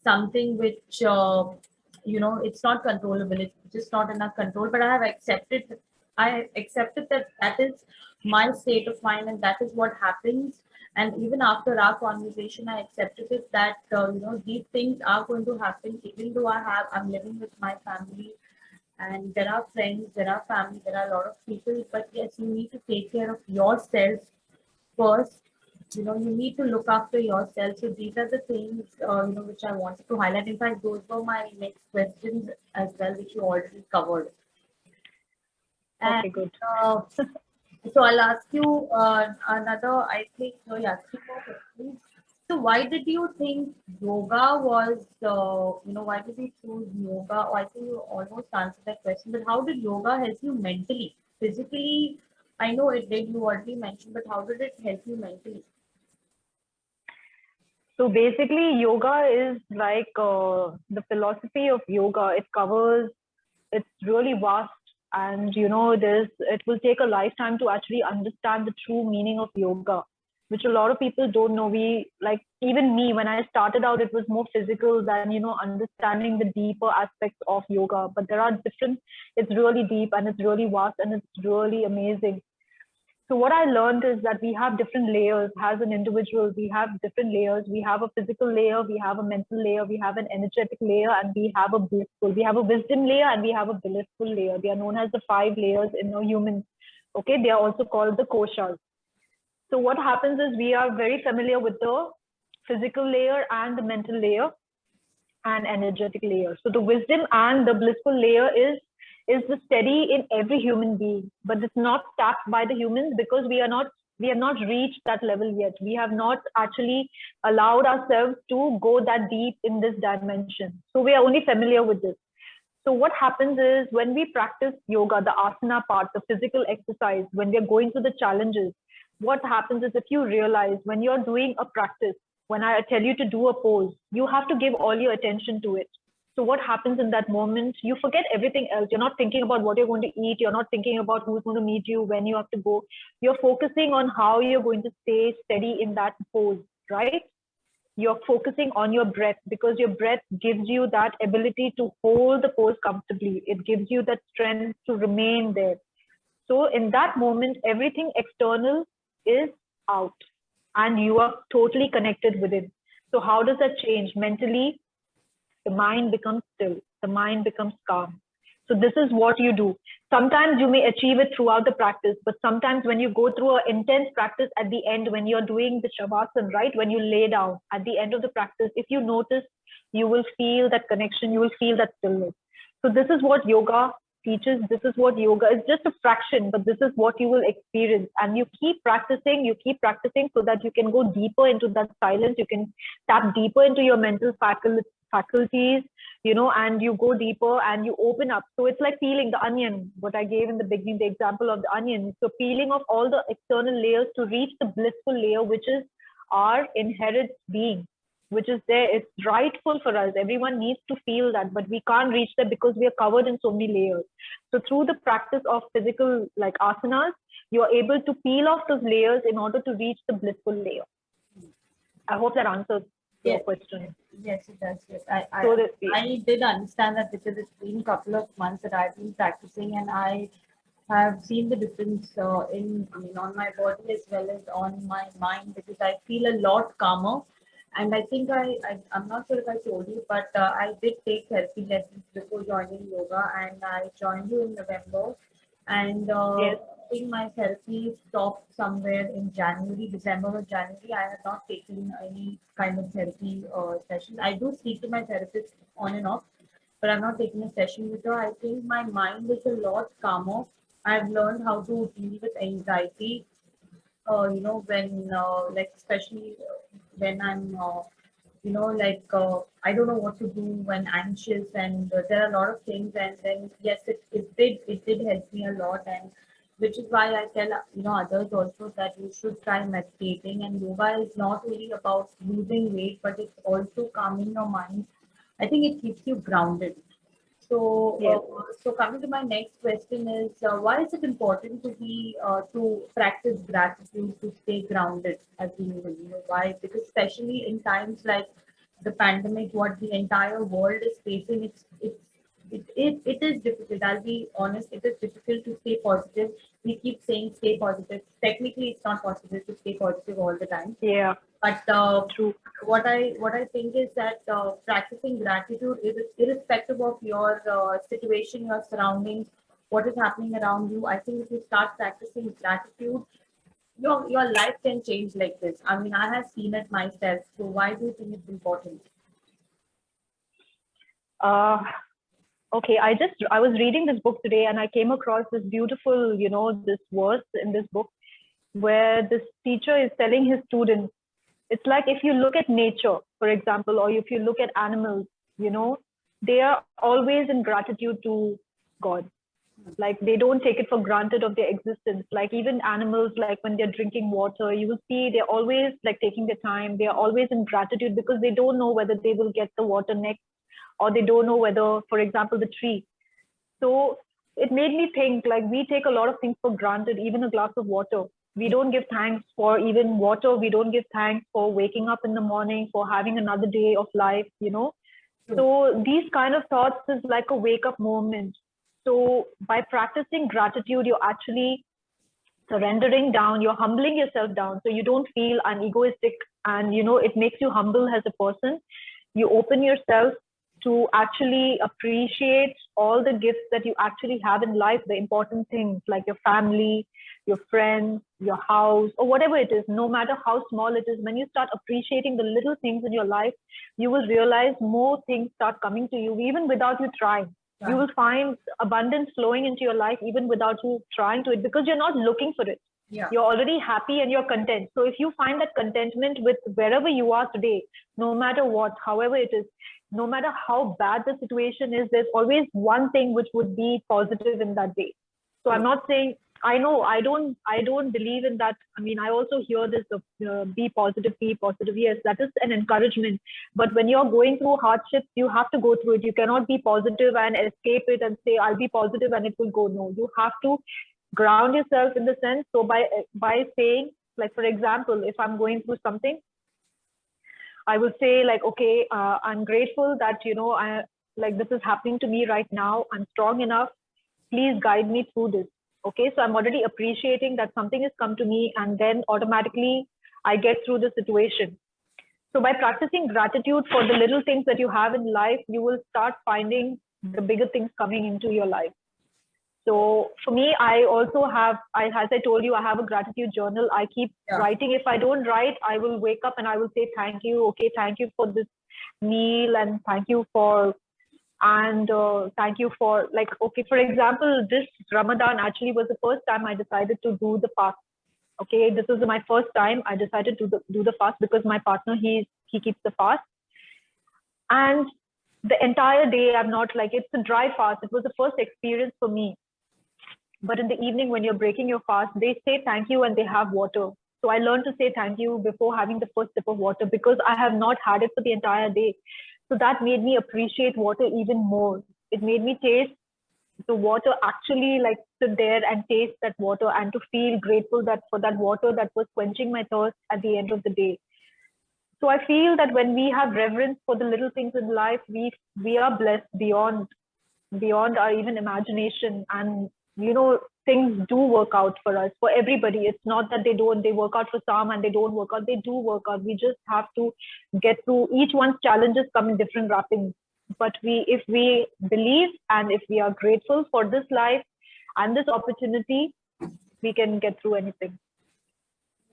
something which it's not controllable, it's just not in our control, but I accepted that that is my state of mind and that is what happens. And even after our conversation I accepted it that these things are going to happen even though I'm living with my family and there are friends, there are family, there are a lot of people, but yes, you need to take care of yourself first. You need to look after yourself. So these are the things which I wanted to highlight. In fact, those were my next questions as well, which you already covered. And Okay, good. uh, so I'll ask you another, I think, no, yeah, 3 more questions. So why did you think yoga was why did you choose yoga? Or I think you almost answered that question, but how did yoga help you mentally? Physically, I know it did, you already mentioned, but how did it help you mentally? So basically, yoga is like the philosophy of yoga. It covers, it's really vast, and it will take a lifetime to actually understand the true meaning of yoga, which a lot of people don't know. We like even me when I started out, it was more physical than understanding the deeper aspects of yoga. But there are different. It's really deep and it's really vast and it's really amazing. So what I learned is that we have different layers as an individual. We have different layers. We have a physical layer, we have a mental layer, we have an energetic layer, and we have a blissful. We have a wisdom layer and we have a blissful layer. They are known as the 5 layers in a human. Okay, they are also called the koshas. So what happens is we are very familiar with the physical layer and the mental layer and energetic layer. So the wisdom and the blissful layer is the steady in every human being, but it's not tapped by the humans because we have not reached that level yet. We have not actually allowed ourselves to go that deep in this dimension. So we are only familiar with this. So what happens is when we practice yoga, the asana part, the physical exercise, when we are going through the challenges, what happens is if you realize when you're doing a practice, when I tell you to do a pose, you have to give all your attention to it. So what happens in that moment? You forget everything else. You're not thinking about what you're going to eat. You're not thinking about who's going to meet you, when you have to go. You're focusing on how you're going to stay steady in that pose, right? You're focusing on your breath because your breath gives you that ability to hold the pose comfortably. It gives you that strength to remain there. So in that moment, everything external is out and you are totally connected with it. So how does that change? Mentally, the mind becomes still, the mind becomes calm. So this is what you do. Sometimes you may achieve it throughout the practice, but sometimes when you go through an intense practice at the end, when you're doing the shavasana, right? When you lay down at the end of the practice, if you notice, you will feel that connection, you will feel that stillness. So this is what yoga teaches this is what yoga is, just a fraction, but this is what you will experience. And you keep practicing so that you can go deeper into that silence. You can tap deeper into your mental faculties, you know, and you go deeper and you open up. So it's like peeling the onion, what I gave in the beginning, the example of the onion. So peeling off all the external layers to reach the blissful layer, which is our inherent being, which is there. It's rightful for us. Everyone needs to feel that, but we can't reach that because we are covered in so many layers. So through the practice of physical like asanas, you are able to peel off those layers in order to reach the blissful layer. I hope that answers your question. Yes, it does. Yes, I did understand that because it's been a couple of months that I've been practicing, and I have seen the difference on my body as well as on my mind, because I feel a lot calmer. And I think I'm not sure if I told you, but I did take therapy lessons before joining yoga, and I joined you in November. And Yes. I think my therapy stopped somewhere in December or January. I have not taken any kind of therapy session. I do speak to my therapist on and off, but I'm not taking a session with her. I think my mind is a lot calmer. I've learned how to deal with anxiety, when, like, especially when I'm, I don't know what to do when anxious, and there are a lot of things. And then, yes, it did help me a lot. And which is why I tell, others also that you should try meditating. And yoga is not really about losing weight, but it's also calming your mind. I think it keeps you grounded. So, Yes. so coming to my next question is, why is it important to practice gratitude to stay grounded as a human? Why? Because especially in times like the pandemic, what the entire world is facing, it is difficult. I'll be honest, it is difficult to stay positive. We keep saying stay positive. Technically, it's not possible to stay positive all the time. Yeah. But True. what I think is that practicing gratitude, irrespective of your situation, your surroundings, what is happening around you, I think if you start practicing gratitude, your life can change like this. I mean, I have seen it myself. So why do you think it's important? Okay, I was reading this book today and I came across this beautiful, this verse in this book where this teacher is telling his students, it's like if you look at nature, for example, or if you look at animals, they are always in gratitude to God. Like they don't take it for granted of their existence. Like even animals, like when they're drinking water, you will see they're always like taking the time. They are always in gratitude because they don't know whether they will get the water next, or they don't know whether, for example, the tree. So it made me think, like, we take a lot of things for granted, even a glass of water. We don't give thanks for even water. We don't give thanks for waking up in the morning, for having another day of life, So these kind of thoughts is like a wake up moment. So by practicing gratitude, you're actually surrendering down, you're humbling yourself down. So you don't feel an egoistic, and, it makes you humble as a person. You open yourself to actually appreciate all the gifts that you actually have in life, the important things like your family, your friends, your house, or whatever it is, no matter how small it is. When you start appreciating the little things in your life, you will realize more things start coming to you, even without you trying. Right. You will find abundance flowing into your life, even without you trying to it, because you're not looking for it. Yeah. You're already happy and you're content. So if you find that contentment with wherever you are today, no matter what, however it is, no matter how bad the situation is, there's always one thing which would be positive in that day. So I'm not saying, I know, I don't believe in that. I mean, I also hear this of be positive. Yes, that is an encouragement. But when you're going through hardships, you have to go through it. You cannot be positive and escape it and say, I'll be positive and it will go. No, you have to ground yourself in the sense. So by saying, like, for example, if I'm going through something, I will say, like, okay, I'm grateful that, this is happening to me right now. I'm strong enough. Please guide me through this. Okay, so I'm already appreciating that something has come to me, and then automatically I get through the situation. So by practicing gratitude for the little things that you have in life, you will start finding the bigger things coming into your life. So for me, I also have, as I told you, I have a gratitude journal. I keep writing. If I don't write, I will wake up and I will say, thank you. Okay, thank you for this meal, and thank you for And thank you for, like, okay, for example, this Ramadan actually was the first time I decided to do the fast. Okay, this was my first time I decided to do the fast because my partner, he keeps the fast. And the entire day, I'm not like, it's a dry fast. It was the first experience for me. But in the evening, when you're breaking your fast, they say thank you and they have water. So I learned to say thank you before having the first sip of water because I have not had it for the entire day. So that made me appreciate water even more. It made me taste the water, actually like sit there and taste that water and to feel grateful that for that water that was quenching my thirst at the end of the day. So I feel that when we have reverence for the little things in life, we are blessed beyond our even imagination. And you know, things do work out for us, for everybody. It's not that they work out for some and they don't work out. They do work out. We just have to get through. Each one's challenges come in different wrappings, but if we believe and if we are grateful for this life and this opportunity, we can get through anything.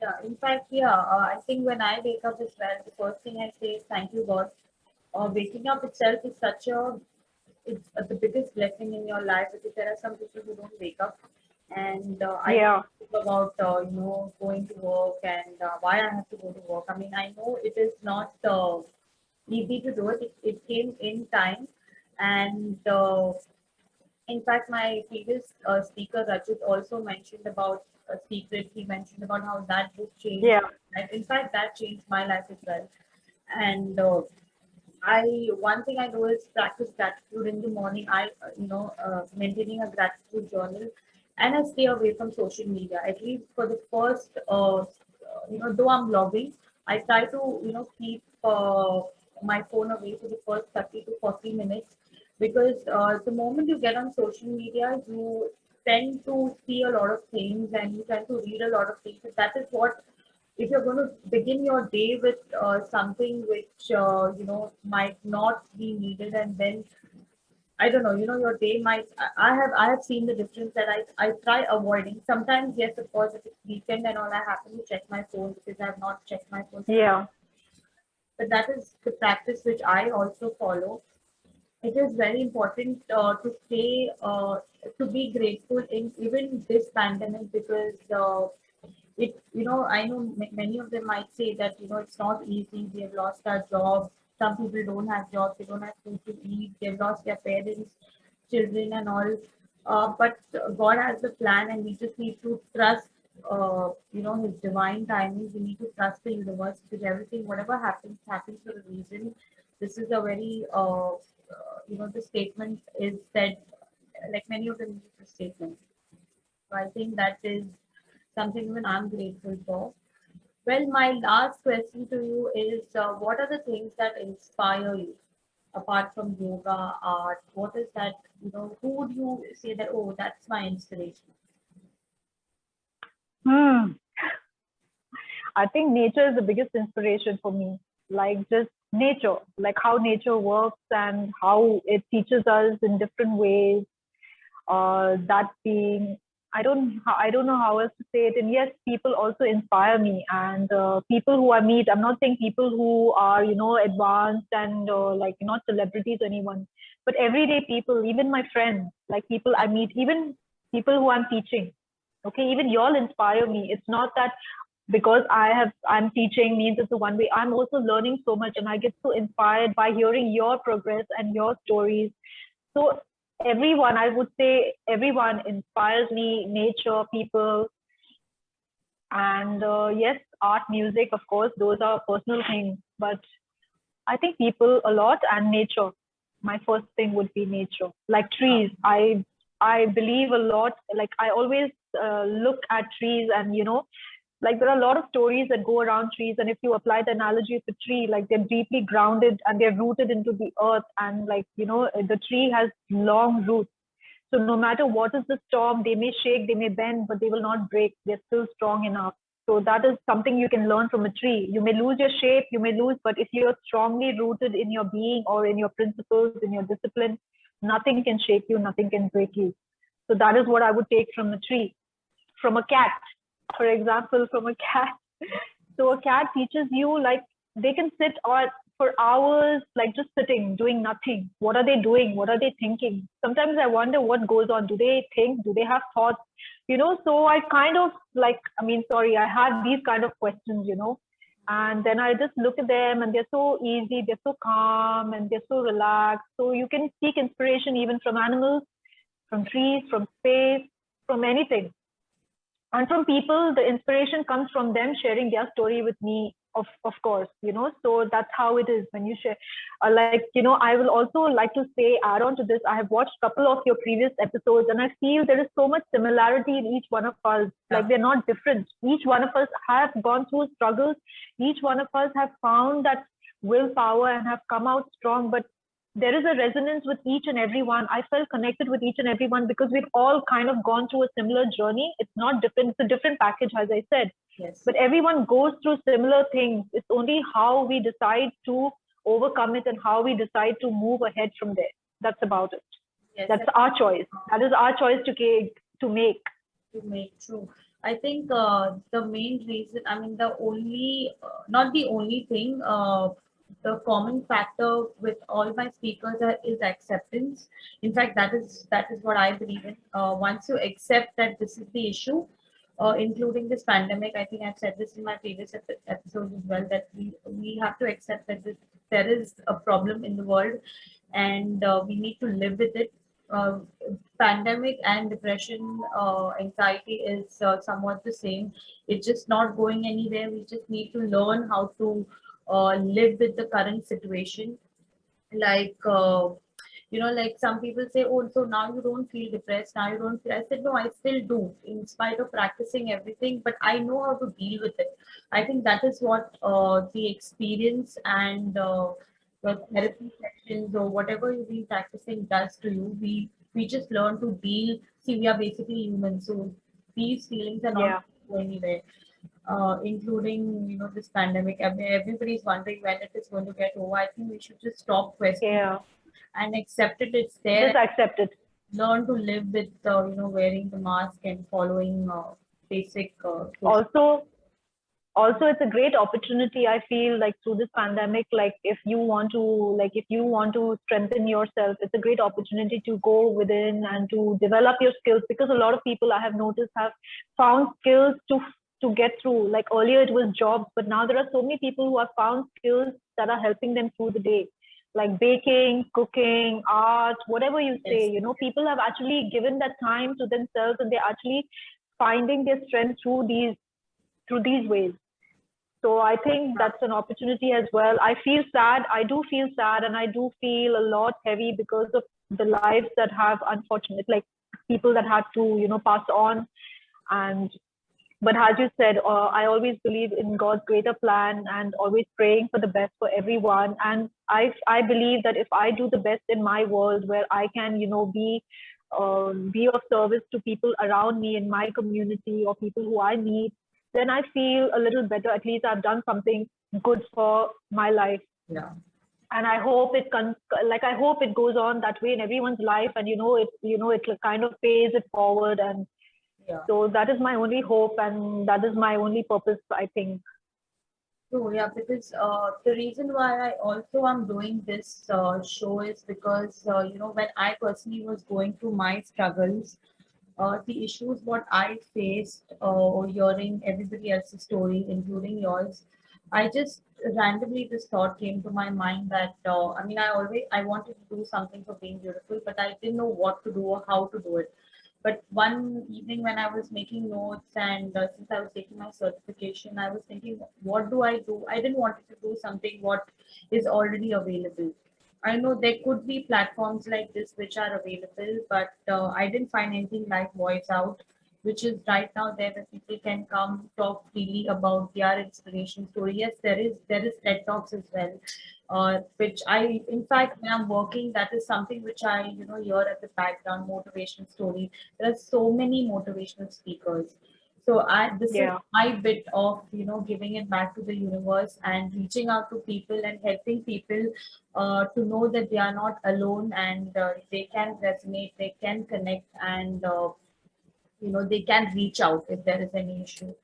Yeah, in fact, yeah, I think when I wake up as well, the first thing I say is thank you, God. Waking up itself is such a, it's the biggest blessing in your life because there are some people who don't wake up. And I Yeah. think about, going to work and why I have to go to work. I mean, I know it is not easy to do it. It came in time. And in fact, my previous speaker, Rajit, also mentioned about a secret. He mentioned about how that book changed Yeah. my life. In fact, that changed my life as well. And one thing I do is practice gratitude in the morning. Maintaining a gratitude journal, and I stay away from social media at least for the first. Though I'm blogging, I try to keep my phone away for the first 30 to 40 minutes because the moment you get on social media, you tend to see a lot of things and you tend to read a lot of things. That is what, if you're going to begin your day with something which might not be needed, and then I don't know, your day might. I have seen the difference that I try avoiding. Sometimes, yes, of course, if it's weekend and all, I happen to check my phone because I have not checked my phone. Yeah. But that is the practice which I also follow. It is very important to stay to be grateful in even this pandemic because I know many of them might say that it's not easy, we have lost our jobs, some people don't have jobs, they don't have food to eat, they've lost their parents, children and all, but God has a plan and we just need to trust his divine timing. We need to trust the universe because everything, whatever happens for a reason. This is a very the statement is said, like many of them use the statement. So I think that is something even I'm grateful for. Well, my last question to you is what are the things that inspire you apart from yoga, art? What is that, who would you say that, oh, that's my inspiration? I think nature is the biggest inspiration for me. Like just nature, like how nature works and how it teaches us in different ways. That being, I don't know how else to say it. And yes, people also inspire me, and people who I meet. I'm not saying people who are advanced and like not celebrities or anyone, but everyday people, even my friends, like people I meet, even people who I'm teaching. Okay, even y'all inspire me. It's not that because I'm teaching means it's a one way. I'm also learning so much and I get so inspired by hearing your progress and your stories. So everyone, I would say everyone inspires me, nature, people, and yes, art, music, of course, those are personal things, but I think people a lot and nature. My first thing would be nature, like trees. I believe a lot. Like I always look at trees, and like there are a lot of stories that go around trees. And if you apply the analogy of a tree, like they're deeply grounded and they're rooted into the earth, and like the tree has long roots. So no matter what is the storm, they may shake, they may bend, but they will not break. They're still strong enough. So that is something you can learn from a tree. You may lose your shape, you may lose, but if you're strongly rooted in your being or in your principles, in your discipline, nothing can shake you, nothing can break you. So that is what I would take from a tree. From a cat, for example, from a cat. So a cat teaches you, like they can sit or for hours, like just sitting, doing nothing. What are they doing? What are they thinking? Sometimes I wonder what goes on. Do they think? Do they have thoughts? So I kind of like, sorry, I had these kind of questions, and then I just look at them and they're so easy, they're so calm and they're so relaxed. So you can seek inspiration even from animals, from trees, from space, from anything. And from people, the inspiration comes from them sharing their story with me, of course, so that's how it is when you share. I will also like to say, add on to this, I have watched a couple of your previous episodes and I feel there is so much similarity in each one of us. Like they're not different. Each one of us have gone through struggles. Each one of us have found that willpower and have come out strong, but there is a resonance with each and every one. I felt connected with each and every one because we've all kind of gone through a similar journey. It's not different. It's a different package, as I said. Yes. But everyone goes through similar things. It's only how we decide to overcome it and how we decide to move ahead from there. That's about it. Yes. That's our choice. That is our choice to make. True. I think the main reason, the only, not the only thing, the common factor with all my speakers is acceptance. In fact, that is what I believe in. Once you accept that this is the issue, including this pandemic, I think I've said this in my previous episodes as well, that we have to accept that there is a problem in the world, and we need to live with it. Pandemic and depression, anxiety is somewhat the same. It's just not going anywhere. We just need to learn how to live with the current situation. Like, like some people say, oh, so now you don't feel depressed, now you don't feel. I said, no, I still do, in spite of practicing everything, but I know how to deal with it. I think that is what the experience and the therapy sessions or whatever you've been practicing does to you. We just learn to deal. See, we are basically humans, so these feelings are not going anywhere. Including this pandemic. Everybody's wondering when it is going to get over. I think we should just stop questioning and accept it. It's there. Just accept it. Learn to live with wearing the mask and following basic. Also, it's a great opportunity. I feel like through this pandemic, like if you want to strengthen yourself, it's a great opportunity to go within and to develop your skills, because a lot of people I have noticed have found skills to get through. Like earlier it was jobs, but now there are so many people who have found skills that are helping them through the day, like baking, cooking, art, whatever you say. People have actually given that time to themselves and they're actually finding their strength through these ways. So I think that's an opportunity as well. I feel sad. I do feel sad, and I do feel a lot heavy because of the lives that have, unfortunate, like people that had to, pass on. But as you said, I always believe in God's greater plan and always praying for the best for everyone. And I believe that if I do the best in my world, where I can, be of service to people around me in my community or people who I meet, then I feel a little better. At least I've done something good for my life. Yeah. And I hope I hope it goes on that way in everyone's life, and it kind of pays it forward. And so that is my only hope, and that is my only purpose, I think. So yeah, because the reason why I also am doing this show is because when I personally was going through my struggles, the issues what I faced, or hearing everybody else's story, including yours, I just randomly this thought came to my mind that I wanted to do something for Being Beautiful, but I didn't know what to do or how to do it. But one evening when I was making notes, and since I was taking my certification, I was thinking, what do I do? I didn't want to do something what is already available. I know there could be platforms like this which are available, but I didn't find anything like Voice Out, which is right now there where people can come talk freely about their inspiration story. Yes, there is TED Talks as well, which I, in fact, when I'm working, that is something which I hear at the background, motivational story. There are so many motivational speakers. So this is my bit of giving it back to the universe and reaching out to people and helping people to know that they are not alone, and they can resonate, they can connect, and they can reach out if there is any issue.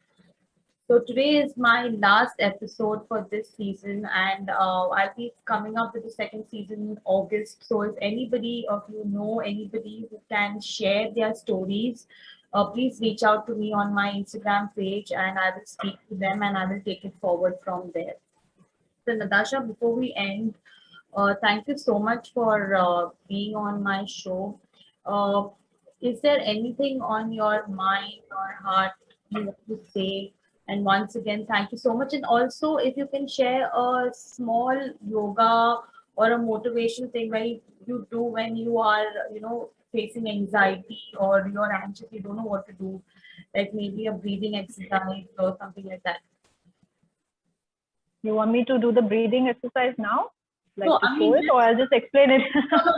So today is my last episode for this season, and I'll be coming up with the second season in August. So if anybody of you know anybody who can share their stories, please reach out to me on my Instagram page, and I will speak to them, and I will take it forward from there. So Natasha, before we end, thank you so much for being on my show. Uh, is there anything on your mind or heart you want to say? And once again, thank you so much. And also, if you can share a small yoga or a motivation thing where you do when you are, facing anxiety or you're anxious, you don't know what to do, like maybe a breathing exercise or something like that. You want me to do the breathing exercise now? Like No, to I show mean, it, or I'll just explain it?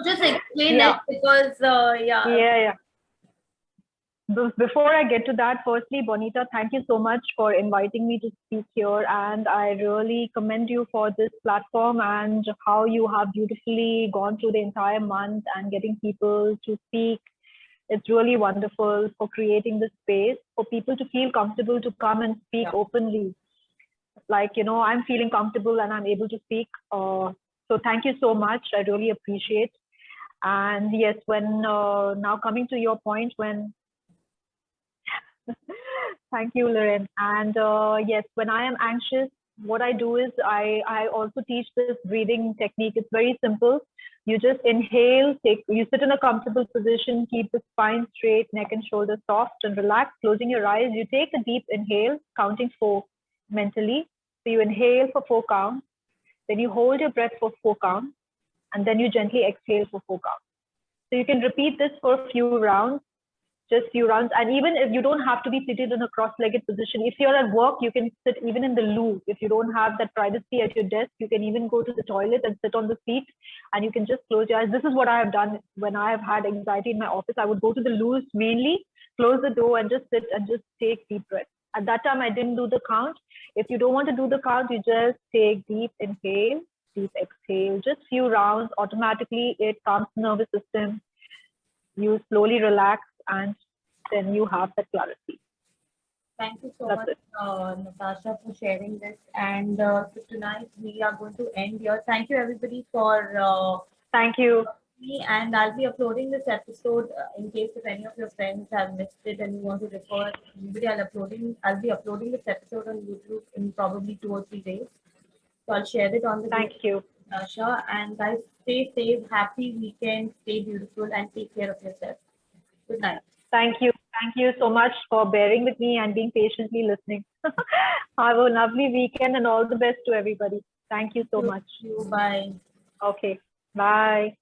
just explain Yeah. it because, yeah. Yeah. Before I get to that, firstly, Bonita, thank you so much for inviting me to speak here. And I really commend you for this platform and how you have beautifully gone through the entire month and getting people to speak. It's really wonderful for creating this space for people to feel comfortable to come and speak Yeah. openly. Like, I'm feeling comfortable and I'm able to speak. So thank you so much. I really appreciate. And yes, when now coming to your point, when thank you, Lorraine. And yes, when I am anxious, what I do is I also teach this breathing technique. It's very simple. You just inhale, you sit in a comfortable position, keep the spine straight, neck and shoulders soft and relaxed, closing your eyes. You take a deep inhale, counting 4 mentally. So you inhale for 4 counts, then you hold your breath for 4 counts, and then you gently exhale for 4 counts. So you can repeat this for a few rounds, just few rounds. And even if you don't have to be seated in a cross-legged position, if you're at work, you can sit even in the loo. If you don't have that privacy at your desk, you can even go to the toilet and sit on the seat, and you can just close your eyes. This is what I have done when I have had anxiety in my office. I would go to the loos mainly, close the door and just sit and just take deep breaths. At that time, I didn't do the count. If you don't want to do the count, you just take deep inhale, deep exhale, just few rounds. Automatically, it calms the nervous system. You slowly relax, and then you have that clarity. Thank you so That's much, it. Natasha, for sharing this. And so tonight we are going to end here. Thank you, everybody, for Thank you. me. And I'll be uploading this episode in case if any of your friends have missed it and you want to refer anybody. I'll be uploading this episode on YouTube in probably 2 or 3 days. So I'll share it on the Thank group, you. Natasha. And guys, stay safe, happy weekend, stay beautiful, and take care of yourself. Good night. Thank you. Thank you so much for bearing with me and being patiently listening. Have a lovely weekend and all the best to everybody. Thank you so much. Thank you. Bye. Okay. Bye.